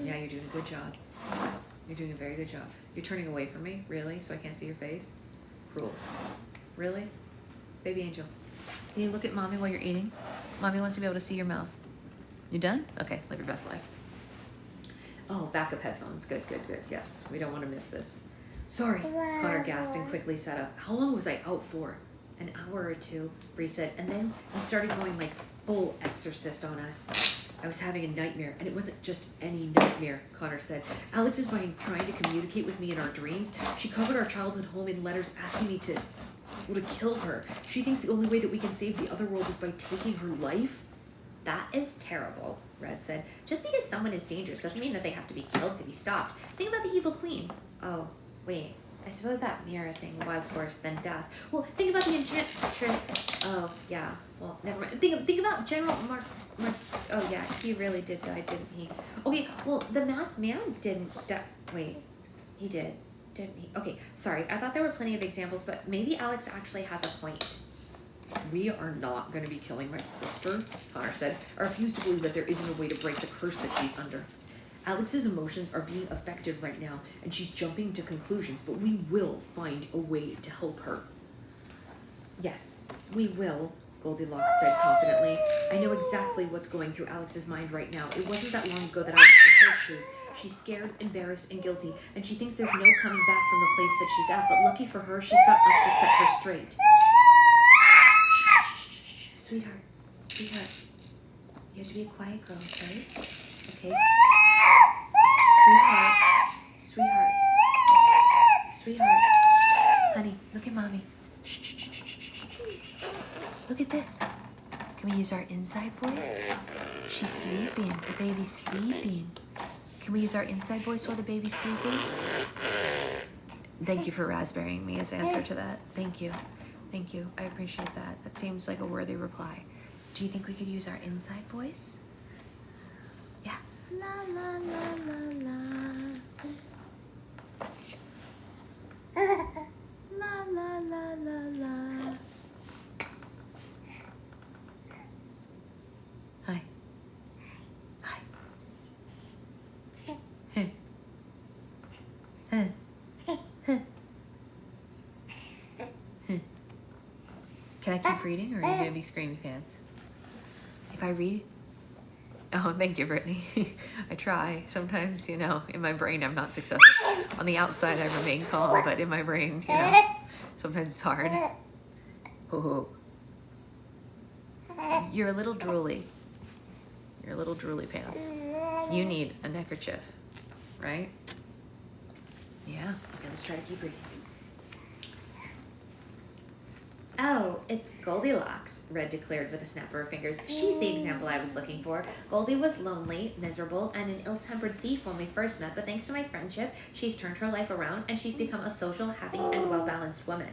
Yeah, you're doing a good job. You're doing a very good job. You're turning away from me? Really? So I can't see your face? Cruel. Really? Baby angel, can you look at Mommy while you're eating? Mommy wants to be able to see your mouth. You done? Okay, live your best life. Oh, backup headphones. Good. Yes, we don't want to miss this. Sorry, Connor gasped and quickly sat up. How long was I out for? An hour or two, Bree said, and then you started going like full exorcist on us. I was having a nightmare, and it wasn't just any nightmare, Connor said. Alex is trying to communicate with me in our dreams. She covered our childhood home in letters asking me to kill her. She thinks the only way that we can save the other world is by taking her life. That is terrible, Red said. Just because someone is dangerous doesn't mean that they have to be killed to be stopped. Think about the evil queen. Oh, wait. I suppose that mirror thing was worse than death. Well, think about the enchantress. Oh, yeah. Well, never mind. Think about General Mark. Oh, yeah. He really did die, didn't he? Okay, well, the masked man didn't die. Wait. He did. Didn't he? Okay, sorry. I thought there were plenty of examples, but maybe Alex actually has a point. We are not going to be killing my sister, Connor said. I refuse to believe that there isn't a way to break the curse that she's under. Alex's emotions are being affected right now, and she's jumping to conclusions, but we will find a way to help her. Yes, we will, Goldilocks said confidently. I know exactly what's going through Alex's mind right now. It wasn't that long ago that I was in her shoes. She's scared, embarrassed, and guilty, and she thinks there's no coming back from the place that she's at, but lucky for her, she's got us to set her straight. Sweetheart, you have to be a quiet girl, okay? Okay? Sweetheart. Honey, look at Mommy. Shh. Look at this. Can we use our inside voice? She's sleeping. The baby's sleeping. Can we use our inside voice while the baby's sleeping? Thank you for raspberrying me as answer to that. Thank you. I appreciate that. That seems like a worthy reply. Do you think we could use our inside voice? Yeah. La la la la la. La la la la la. Hi. Hey. Can I keep reading, or are you going to be screaming fans? If I read? Oh, thank you, Brittany. I try. Sometimes, in my brain, I'm not successful. On the outside, I remain calm, but in my brain, sometimes it's hard. Oh. You're a little drooly. You're a little drooly pants. You need a neckerchief, right? Yeah. Okay, let's try to keep reading. Oh, it's Goldilocks, Red declared with a snap of her fingers. She's the example I was looking for. Goldie was lonely, miserable, and an ill-tempered thief when we first met, but thanks to my friendship, she's turned her life around and she's become a social, happy, and well-balanced woman.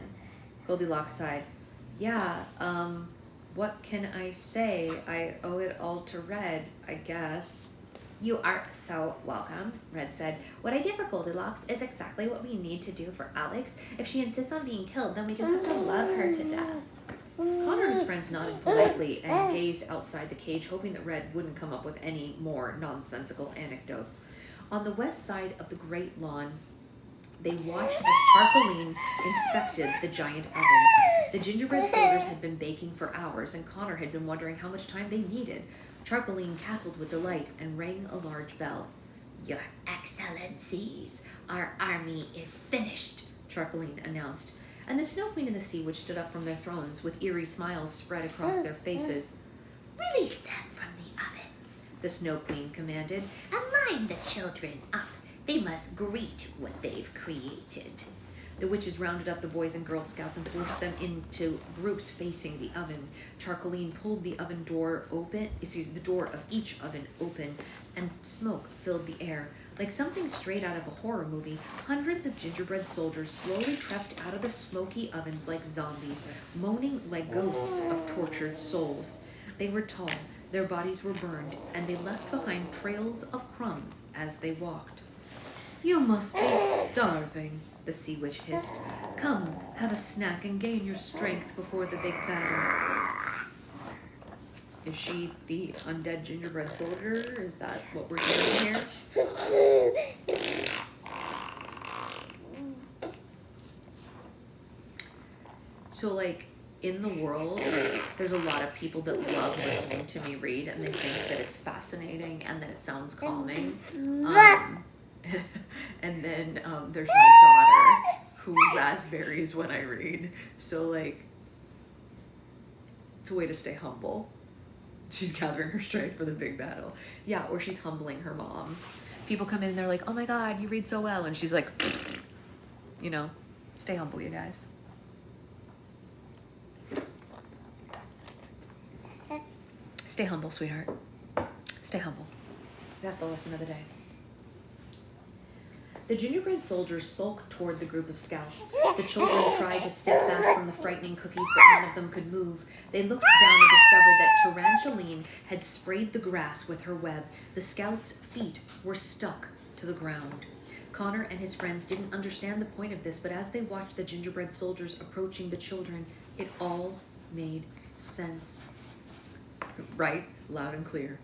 Goldilocks sighed. Yeah, what can I say? I owe it all to Red, I guess. You are so welcome, Red said. What I did for Goldilocks is exactly what we need to do for Alex. If she insists on being killed, then we just have to love her to death. Connor and his friends nodded politely and gazed outside the cage, hoping that Red wouldn't come up with any more nonsensical anecdotes. On the west side of the great lawn, they watched as Tarpaulin inspected the giant ovens. The gingerbread soldiers had been baking for hours, and Connor had been wondering how much time they needed. Tarpaulin cackled with delight and rang a large bell. Your Excellencies, our army is finished, Tarpaulin announced. And the Snow Queen and the Sea Witch stood up from their thrones with eerie smiles spread across their faces. Release them from the ovens, the Snow Queen commanded, and line the children up. They must greet what they've created. The witches rounded up the boys and Girl Scouts and pushed them into groups facing the oven. Tarpaulin pulled the oven door open, the door of each oven open, and smoke filled the air. Like something straight out of a horror movie, hundreds of gingerbread soldiers slowly crept out of the smoky ovens like zombies, moaning like ghosts of tortured souls. They were tall, their bodies were burned, and they left behind trails of crumbs as they walked. You must be starving, the Sea Witch hissed. Come, have a snack and gain your strength before the big battle. Is she the undead gingerbread soldier? Is that what we're doing here? So, like, in the world, there's a lot of people that love listening to me read, and they think that it's fascinating and that it sounds calming. And then there's my daughter who raspberries when I read. So, like, it's a way to stay humble. She's gathering her strength for the big battle. Yeah, or she's humbling her mom. People come in and they're like, oh my God, you read so well. And she's like, you know, stay humble, you guys. Stay humble, sweetheart. Stay humble. That's the lesson of the day. The gingerbread soldiers sulked toward the group of scouts. The children tried to step back from the frightening cookies, but none of them could move. They looked down and discovered that Tarantuline had sprayed the grass with her web. The scouts' feet were stuck to the ground. Connor and his friends didn't understand the point of this, but as they watched the gingerbread soldiers approaching the children, it all made sense. Right? Loud and clear.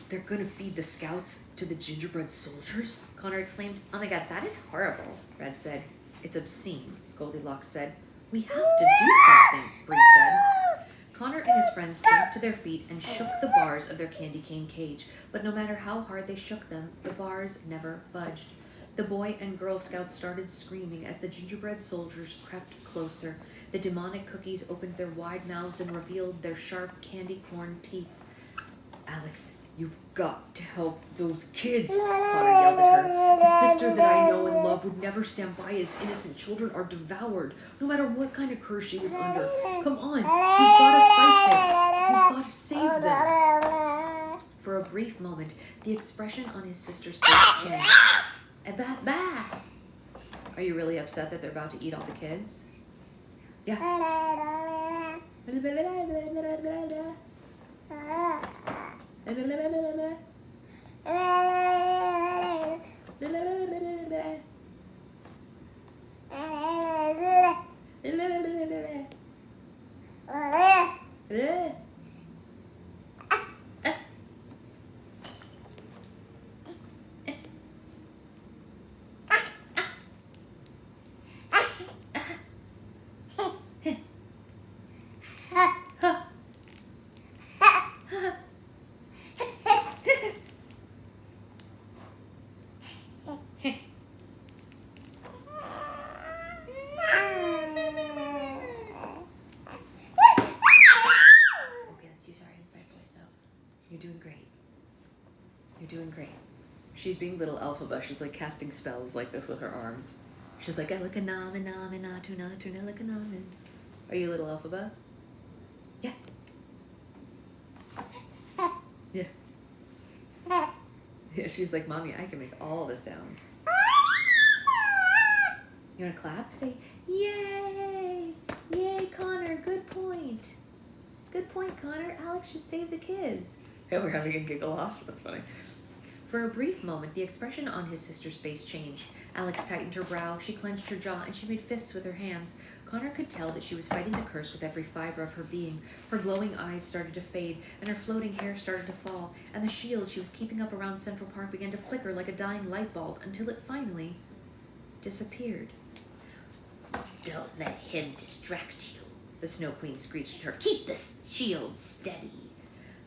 They're gonna feed the scouts to the gingerbread soldiers? Connor exclaimed. Oh my God, that is horrible, Red said. It's obscene, Goldilocks said. We have to do something, Bree said. Connor and his friends jumped to their feet and shook the bars of their candy cane cage, but no matter how hard they shook them, the bars never budged. The boy and Girl Scouts started screaming as the gingerbread soldiers crept closer. The demonic cookies opened their wide mouths and revealed their sharp candy corn teeth. Alex, you've got to help those kids, Connor yelled at her. The sister that I know and love would never stand by as innocent children are devoured, no matter what kind of curse she was under. Come on, you've got to fight this. You've got to save them. For a brief moment, the expression on his sister's face changed. Are you really upset that they're about to eat all the kids? Yeah. She's being little Elphaba. She's like casting spells like this with her arms. She's like, Elikanaminatuna. Are you little Elphaba? Yeah. Yeah. Yeah, she's like, Mommy, I can make all the sounds. You want to clap? Say, yay! Yay, Connor, good point. Good point, Connor. Alex should save the kids. Yeah, we're having a giggle off. That's funny. For a brief moment, the expression on his sister's face changed. Alex tightened her brow, she clenched her jaw, and she made fists with her hands. Connor could tell that she was fighting the curse with every fiber of her being. Her glowing eyes started to fade, and her floating hair started to fall, and the shield she was keeping up around Central Park began to flicker like a dying light bulb until it finally disappeared. Don't let him distract you, the Snow Queen screeched at her. Keep the shield steady.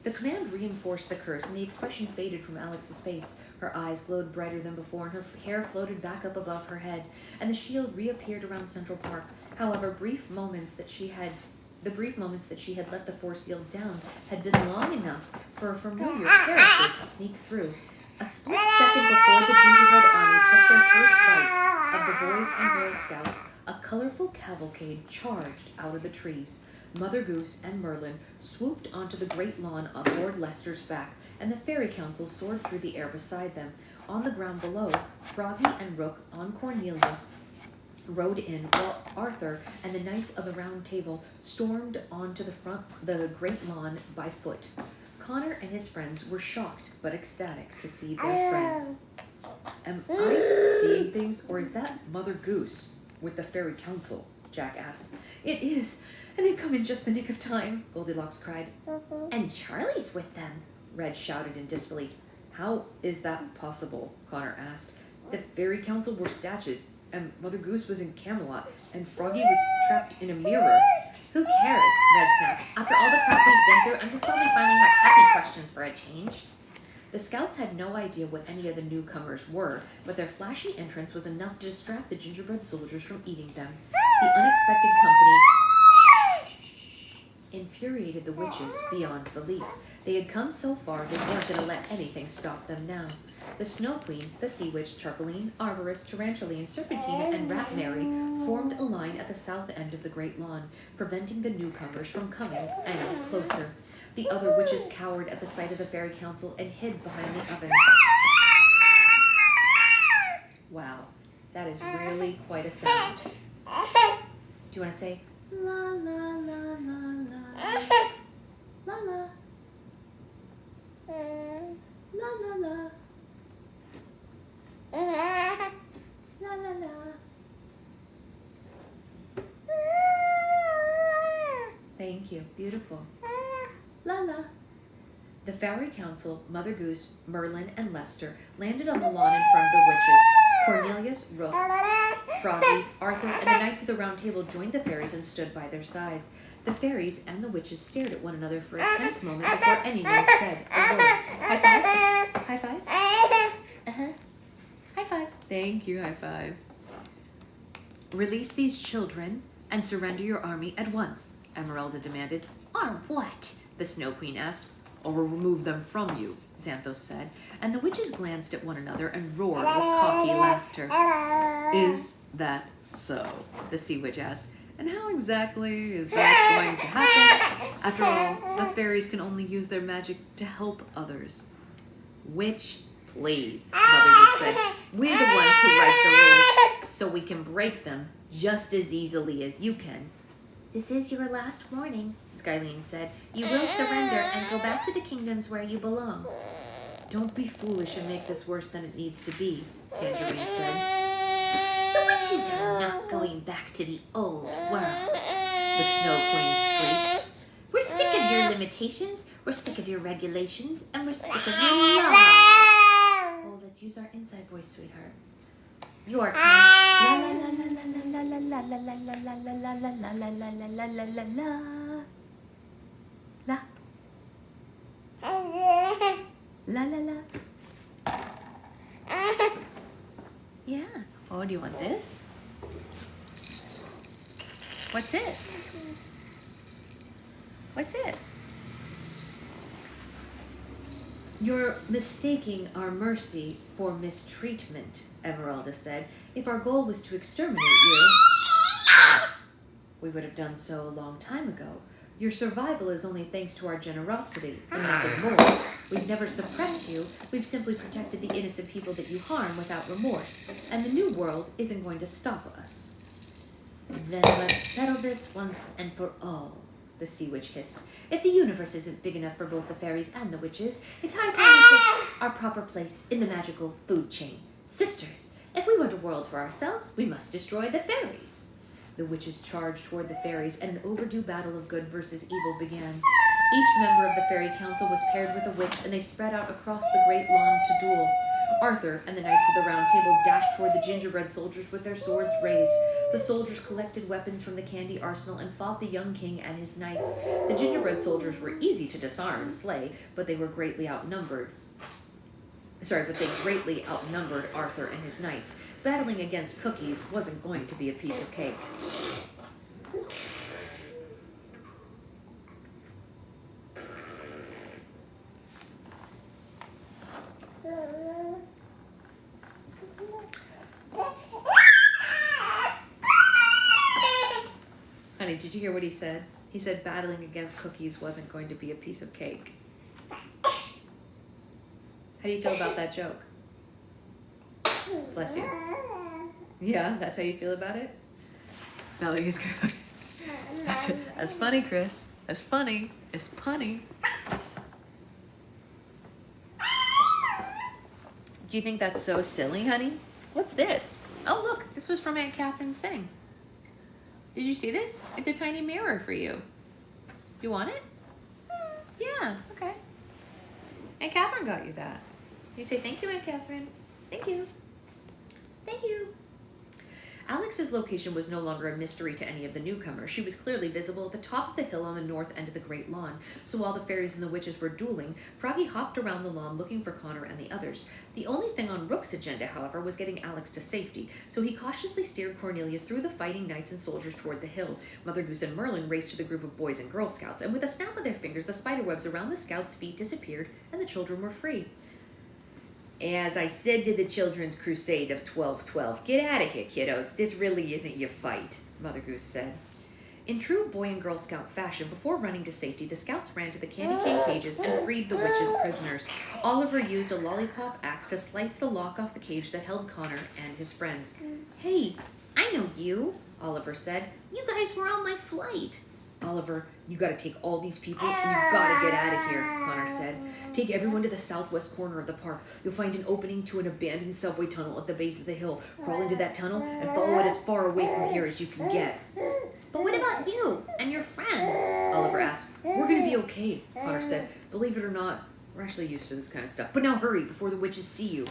The command reinforced the curse, and the expression faded from Alex's face. Her eyes glowed brighter than before, and her hair floated back up above her head, and the shield reappeared around Central Park. However, the brief moments that she had let the force field down had been long enough for a familiar character to sneak through. A split second before the gingerbread army took their first bite of the Boys and Girl Scouts, a colorful cavalcade charged out of the trees. Mother Goose and Merlin swooped onto the great lawn of Lord Leicester's back, and the Fairy Council soared through the air beside them. On the ground below, Froggy and Rook on Cornelius rode in, while Arthur and the Knights of the Round Table stormed onto the great lawn by foot. Connor and his friends were shocked but ecstatic to see their friends. Am I seeing things, or is that Mother Goose with the Fairy Council? Jack asked. It is, and they've come in just the nick of time, Goldilocks cried. And Charlie's with them, Red shouted in disbelief. How is that possible? Connor asked. The Fairy Council wore statues, and Mother Goose was in Camelot, and Froggy was trapped in a mirror. Who cares? Red snapped. After all the crap we've been through, I'm just probably finally have happy questions for a change. The scouts had no idea what any of the newcomers were, but their flashy entrance was enough to distract the gingerbread soldiers from eating them. The unexpected company infuriated the witches beyond belief. They had come so far, they weren't going to let anything stop them now. The Snow Queen, the Sea Witch, Tarpaulin, Arborist, Tarantuline, Serpentina, and Rat Mary formed a line at the south end of the great lawn, preventing the newcomers from coming any closer. The other witches cowered at the sight of the Fairy Council and hid behind the ovens. Wow, that is really quite a sound. Do you want to say, la la la la la, la la, la la la, la la la. Thank you, beautiful. La la. The Fairy Council, Mother Goose, Merlin, and Lester landed on the lawn in front of the witches. Cornelius, Rook, Froggy, Arthur, and the Knights of the Round Table joined the fairies and stood by their sides. The fairies and the witches stared at one another for a tense moment before anyone said a word. High five? High five? Uh-huh. High five. Thank you, high five. Release these children and surrender your army at once, Esmeralda demanded. Or what? The Snow Queen asked. Or we'll remove them from you, Xanthos said, and the witches glanced at one another and roared with cocky laughter. Is that so? The Sea Witch asked. And how exactly is that going to happen? After all, the fairies can only use their magic to help others. Witch, please, Mother Goose said. We're the ones who write the rules, so we can break them just as easily as you can. This is your last warning, Skylene said. You will surrender and go back to the kingdoms where you belong. Don't be foolish and make this worse than it needs to be, Tangerine said. The witches are not going back to the old world, the Snow Queen screeched. We're sick of your limitations, we're sick of your regulations, and we're sick of your laws. Oh, let's use our inside voice, sweetheart. You are kind. La la la la la la la la la la la la la la la la la la la la. La la la. Yeah. Oh, do you want this? What's this? What's this? You're mistaking our mercy for mistreatment, Esmeralda said. If our goal was to exterminate you, we would have done so a long time ago. Your survival is only thanks to our generosity, and nothing more. We've never suppressed you. We've simply protected the innocent people that you harm without remorse. And the new world isn't going to stop us. Then let's settle this once and for all, the sea witch hissed. If the universe isn't big enough for both the fairies and the witches, it's high time we take our proper place in the magical food chain. Sisters, if we want a world for ourselves, we must destroy the fairies. The witches charged toward the fairies, and an overdue battle of good versus evil began. Each member of the fairy council was paired with a witch, and they spread out across the great lawn to duel. Arthur and the Knights of the Round Table dashed toward the gingerbread soldiers with their swords raised. The soldiers collected weapons from the candy arsenal and fought the young king and his knights. The gingerbread soldiers were easy to disarm and slay, but they greatly outnumbered Arthur and his knights. Battling against cookies wasn't going to be a piece of cake. Honey, did you hear what he said? He said battling against cookies wasn't going to be a piece of cake. How do you feel about that joke? Bless you. Yeah, that's how you feel about it? Belly is good. That's funny, Chris. That's funny. It's punny. Do you think that's so silly, honey? What's this? Oh, look. This was from Aunt Catherine's thing. Did you see this? It's a tiny mirror for you. You want it? Yeah, okay. Aunt Catherine got you that. You say, thank you, Aunt Catherine. Thank you. Thank you. Alex's location was no longer a mystery to any of the newcomers. She was clearly visible at the top of the hill on the north end of the great lawn. So while the fairies and the witches were dueling, Froggy hopped around the lawn looking for Connor and the others. The only thing on Rook's agenda, however, was getting Alex to safety. So he cautiously steered Cornelius through the fighting knights and soldiers toward the hill. Mother Goose and Merlin raced to the group of boys and Girl Scouts, and with a snap of their fingers, the spiderwebs around the scouts' feet disappeared, and the children were free. As I said to the Children's Crusade of 1212, get out of here, kiddos. This really isn't your fight, Mother Goose said. In true Boy and Girl Scout fashion, before running to safety, the scouts ran to the candy cane cages and freed the witches' prisoners. Oliver used a lollipop axe to slice the lock off the cage that held Connor and his friends. Hey, I know you, Oliver said. You guys were on my flight. Oliver, you gotta take all these people and you gotta get out of here, Connor said. Take everyone to the southwest corner of the park. You'll find an opening to an abandoned subway tunnel at the base of the hill. Crawl into that tunnel and follow it as far away from here as you can get. But what about you and your friends? Oliver asked. We're gonna be okay, Connor said. Believe it or not, we're actually used to this kind of stuff. But now hurry before the witches see you.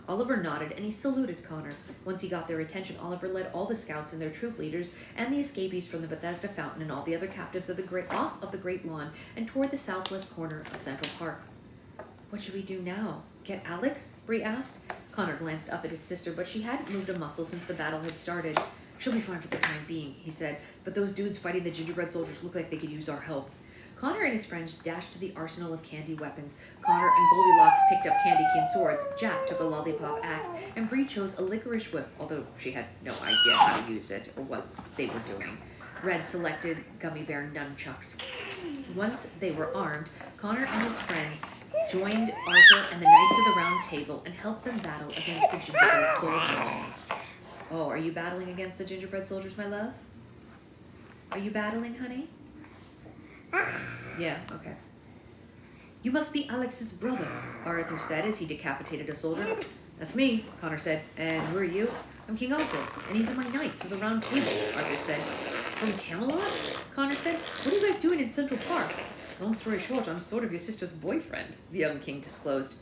Oliver nodded and he saluted Connor. Once he got their attention, Oliver led all the scouts and their troop leaders and the escapees from the Bethesda Fountain and all the other captives of the great lawn and toward the southwest corner of Central Park. What should we do now? Get Alex? Bree asked. Connor glanced up at his sister, but she hadn't moved a muscle since the battle had started. She'll be fine for the time being, he said, but those dudes fighting the gingerbread soldiers look like they could use our help. Connor and his friends dashed to the arsenal of candy weapons. Connor and Goldilocks picked up candy cane swords, Jack took a lollipop axe, and Bree chose a licorice whip, although she had no idea how to use it or what they were doing. Red selected gummy bear nunchucks. Once they were armed, Connor and his friends joined Arthur and the Knights of the Round Table and helped them battle against the gingerbread soldiers. Oh, are you battling against the gingerbread soldiers, my love? Are you battling, honey? Yeah, okay. You must be Alex's brother, Arthur said as he decapitated a soldier. That's me, Connor said. And who are you? I'm King Arthur, and these are my knights of the Round Table, Arthur said. From Camelot? Connor said. What are you guys doing in Central Park? Long story short, I'm sort of your sister's boyfriend, the young king disclosed.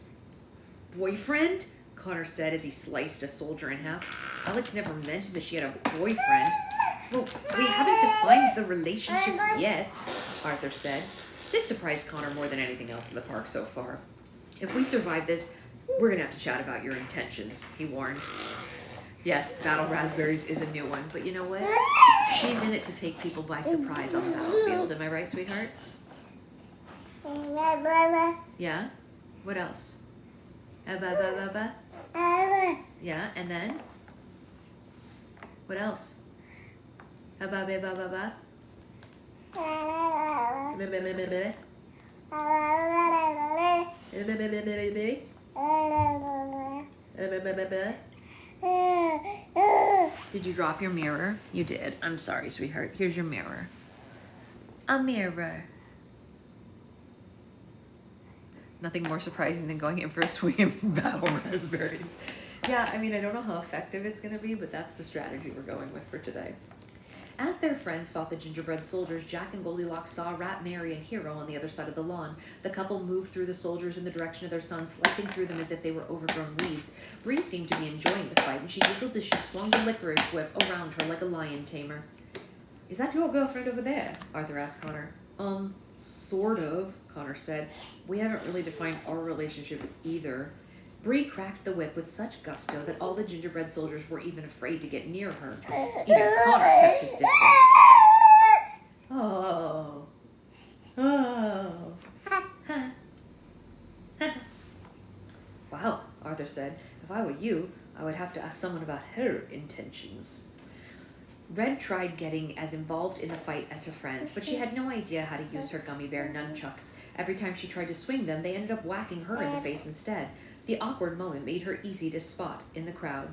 Boyfriend? Connor said as he sliced a soldier in half. Alex never mentioned that she had a boyfriend. Well, we haven't defined the relationship yet, Arthur said. This surprised Connor more than anything else in the park so far. If we survive this, we're gonna have to chat about your intentions, he warned. Yes, Battle Raspberries is a new one, but you know what? She's in it to take people by surprise on the battlefield. Am I right, sweetheart? Yeah? What else? Yeah, and then? What else? Did you drop your mirror? You did. I'm sorry, sweetheart. Here's your mirror. A mirror. Nothing more surprising than going in for a swing of battle raspberries. Yeah, I mean, I don't know how effective it's going to be, but that's the strategy we're going with for today. As their friends fought the gingerbread soldiers, Jack and Goldilocks saw Rat Mary and Hero on the other side of the lawn. The couple moved through the soldiers in the direction of their son, slicing through them as if they were overgrown weeds. Bree seemed to be enjoying the fight, and she giggled as she swung the licorice whip around her like a lion tamer. Is that your girlfriend over there? Arthur asked Connor. Sort of, Connor said. We haven't really defined our relationship either. Bree cracked the whip with such gusto that all the gingerbread soldiers were even afraid to get near her. Even Connor kept his distance. Oh. Wow, Arthur said. If I were you, I would have to ask someone about her intentions. Red tried getting as involved in the fight as her friends, but she had no idea how to use her gummy bear nunchucks. Every time she tried to swing them, they ended up whacking her in the face instead. The awkward moment made her easy to spot in the crowd.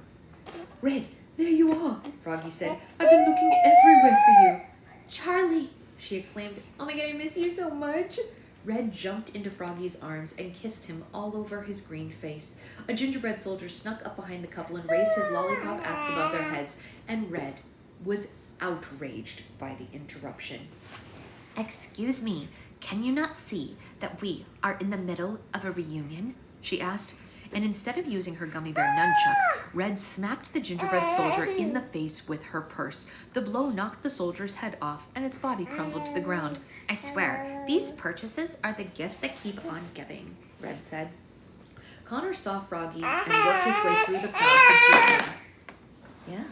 Red, there you are, Froggy said. I've been looking everywhere for you. Charlie, she exclaimed. Oh my god, I miss you so much. Red jumped into Froggy's arms and kissed him all over his green face. A gingerbread soldier snuck up behind the couple and raised his lollipop axe above their heads, and Red was outraged by the interruption. Excuse me, can you not see that we are in the middle of a reunion? She asked, and instead of using her gummy bear nunchucks, Red smacked the gingerbread soldier in the face with her purse. The blow knocked the soldier's head off, and its body crumbled to the ground. I swear, these purchases are the gift that keep on giving, Red said. Connor saw Froggy and worked his way through the crowd to greet him. Yeah?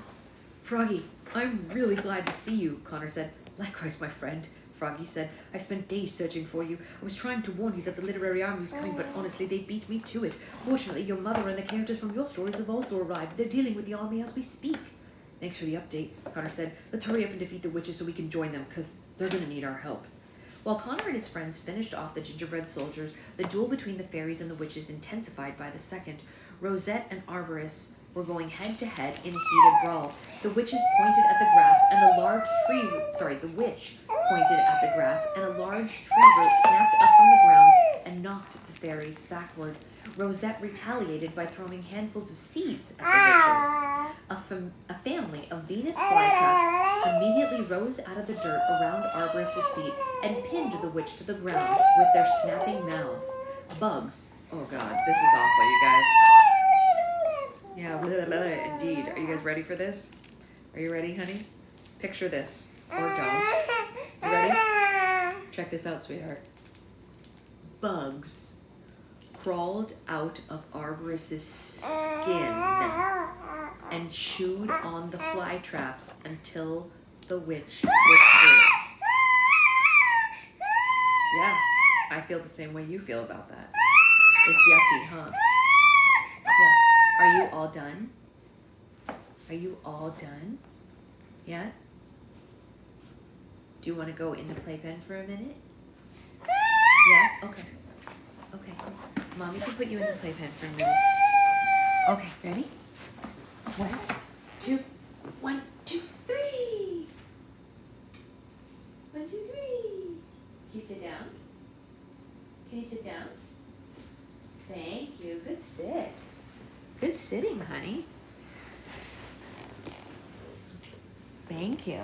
Froggy, I'm really glad to see you, Connor said. Likewise, my friend, Froggy said. I spent days searching for you. I was trying to warn you that the literary army was coming, but honestly, they beat me to it. Fortunately, your mother and the characters from your stories have also arrived. They're dealing with the army as we speak. Thanks for the update, Connor said. Let's hurry up and defeat the witches so we can join them, because they're going to need our help. While Connor and his friends finished off the gingerbread soldiers, the duel between the fairies and the witches intensified by the second. Rosette and Arborus were going head-to-head in a heated brawl. The witches pointed at the grass, and the witch pointed at the grass, and a large tree root snapped up from the ground and knocked the fairies backward. Rosette retaliated by throwing handfuls of seeds at the witches. A family of Venus flytraps immediately rose out of the dirt around Arborus' feet and pinned the witch to the ground with their snapping mouths. Bugs. Oh god, this is awful, you guys. Yeah, blah, blah, blah, indeed. Are you guys ready for this? Are you ready, honey? Picture this. Or don't. You ready? Check this out, sweetheart. Bugs crawled out of Arborus' skin and chewed on the fly traps until the witch was free. Yeah, I feel the same way you feel about that. It's yucky, huh? Yeah. Are you all done? Are you all done? Yeah? Do you want to go in the playpen for a minute? Yeah? Okay. Okay. Mommy can put you in the playpen for a minute. Okay, ready? 1, 2, 1, 2, 3. 1, 2, 3. Can you sit down? Can you sit down? Thank you. Good sit. Good sitting, honey. Thank you.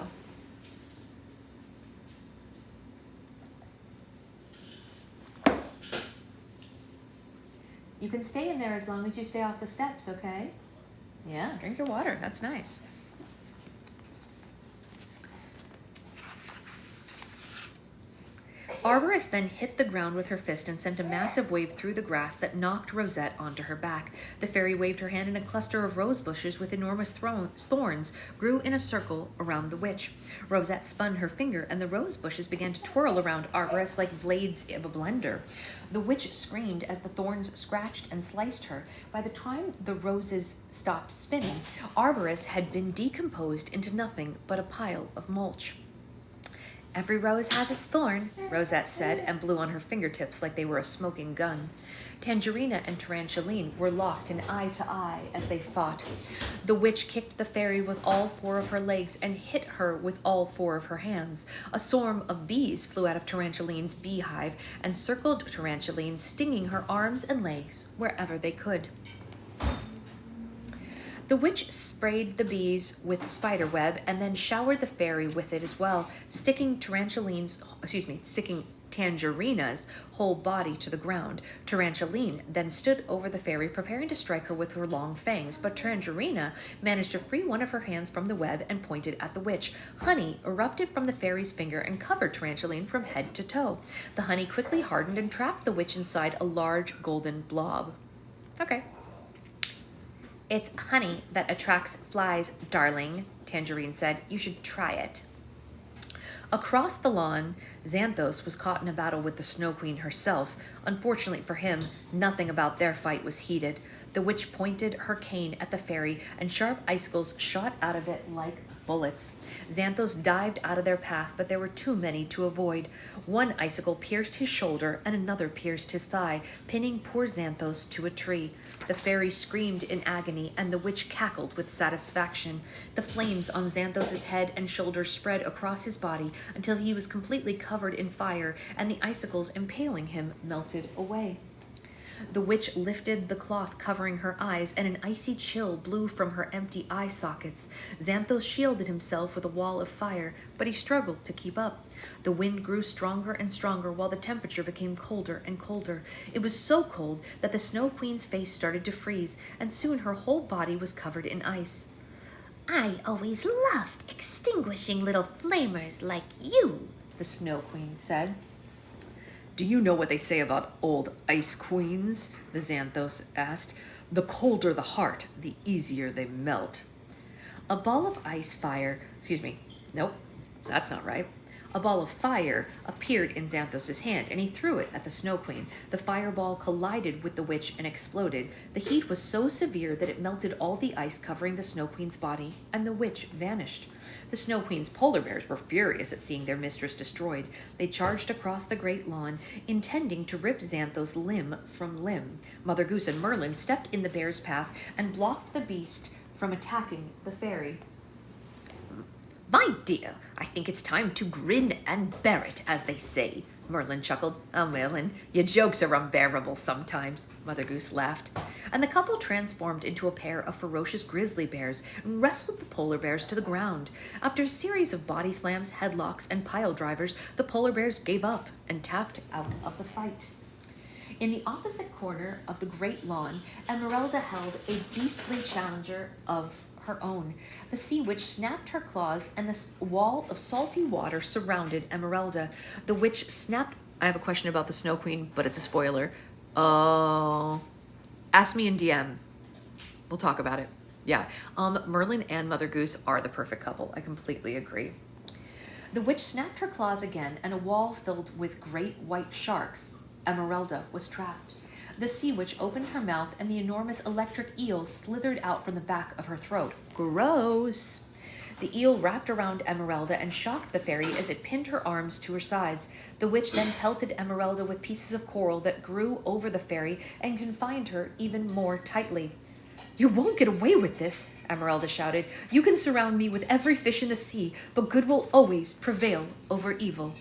You can stay in there as long as you stay off the steps, okay? Yeah, drink your water. That's nice. Arborist then hit the ground with her fist and sent a massive wave through the grass that knocked Rosette onto her back. The fairy waved her hand, and a cluster of rose bushes with enormous thorns grew in a circle around the witch. Rosette spun her finger, and the rose bushes began to twirl around Arborist like blades of a blender. The witch screamed as the thorns scratched and sliced her. By the time the roses stopped spinning, Arborist had been decomposed into nothing but a pile of mulch. "Every rose has its thorn," Rosette said, and blew on her fingertips like they were a smoking gun. Tangerina and Tarantuline were locked in eye to eye as they fought. The witch kicked the fairy with all 4 of her legs and hit her with all 4 of her hands. A swarm of bees flew out of Tarantuline's beehive and circled Tarantuline, stinging her arms and legs wherever they could. The witch sprayed the bees with spider web and then showered the fairy with it as well, sticking Tangerina's whole body to the ground. Tarantuline then stood over the fairy, preparing to strike her with her long fangs, but Tangerina managed to free one of her hands from the web and pointed at the witch. Honey erupted from the fairy's finger and covered Tarantuline from head to toe. The honey quickly hardened and trapped the witch inside a large golden blob. Okay. "It's honey that attracts flies, darling," Tangerine said. "You should try it." Across the lawn, Xanthos was caught in a battle with the Snow Queen herself. Unfortunately for him, nothing about their fight was heated. The witch pointed her cane at the fairy, and sharp icicles shot out of it like bullets. Xanthos dived out of their path, but there were too many to avoid. One icicle pierced his shoulder, and another pierced his thigh, pinning poor Xanthos to a tree. The fairy screamed in agony, and the witch cackled with satisfaction. The flames on Xanthos' head and shoulders spread across his body until he was completely covered in fire, and the icicles impaling him melted away. The witch lifted the cloth covering her eyes, and an icy chill blew from her empty eye sockets. Xanthos shielded himself with a wall of fire, but he struggled to keep up. The wind grew stronger and stronger while the temperature became colder and colder. It was so cold that the Snow Queen's face started to freeze, and soon her whole body was covered in ice. "I always loved extinguishing little flamers like you," the Snow Queen said. "Do you know what they say about old ice queens?" the Xanthos asked. "The colder the heart, the easier they melt." A ball of nope, that's not right. A ball of fire appeared in Xanthos' hand, and he threw it at the Snow Queen. The fireball collided with the witch and exploded. The heat was so severe that it melted all the ice covering the Snow Queen's body, and the witch vanished. The Snow Queen's polar bears were furious at seeing their mistress destroyed. They charged across the great lawn, intending to rip Xanthos limb from limb. Mother Goose and Merlin stepped in the bear's path and blocked the beast from attacking the fairy. "My dear, I think it's time to grin and bear it, as they say," Merlin chuckled. "Oh, Merlin, your jokes are unbearable sometimes," Mother Goose laughed. And the couple transformed into a pair of ferocious grizzly bears and wrestled the polar bears to the ground. After a series of body slams, headlocks, and pile drivers, the polar bears gave up and tapped out of the fight. In the opposite corner of the great lawn, Emeralda held a beastly challenger of her own. The sea witch snapped her claws, and the wall of salty water surrounded Emeralda. The witch snapped... I have a question about the Snow Queen, but it's a spoiler. Oh... Ask me in DM. We'll talk about it. Yeah. Merlin and Mother Goose are the perfect couple. I completely agree. The witch snapped her claws again, and a wall filled with great white sharks. Emeralda was trapped. The sea witch opened her mouth, and the enormous electric eel slithered out from the back of her throat. Gross! The eel wrapped around Emeralda and shocked the fairy as it pinned her arms to her sides. The witch then pelted Emeralda with pieces of coral that grew over the fairy and confined her even more tightly. "You won't get away with this," Emeralda shouted. "You can surround me with every fish in the sea, but good will always prevail over evil."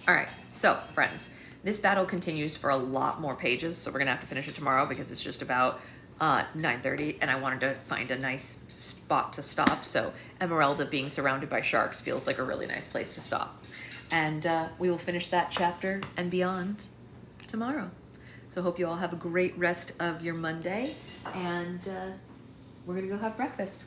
All right, so friends, this battle continues for a lot more pages, so we're gonna have to finish it tomorrow because it's just about 9:30, and I wanted to find a nice spot to stop, so Emeralda being surrounded by sharks feels like a really nice place to stop. And we will finish that chapter and beyond tomorrow. So I hope you all have a great rest of your Monday, and we're gonna go have breakfast.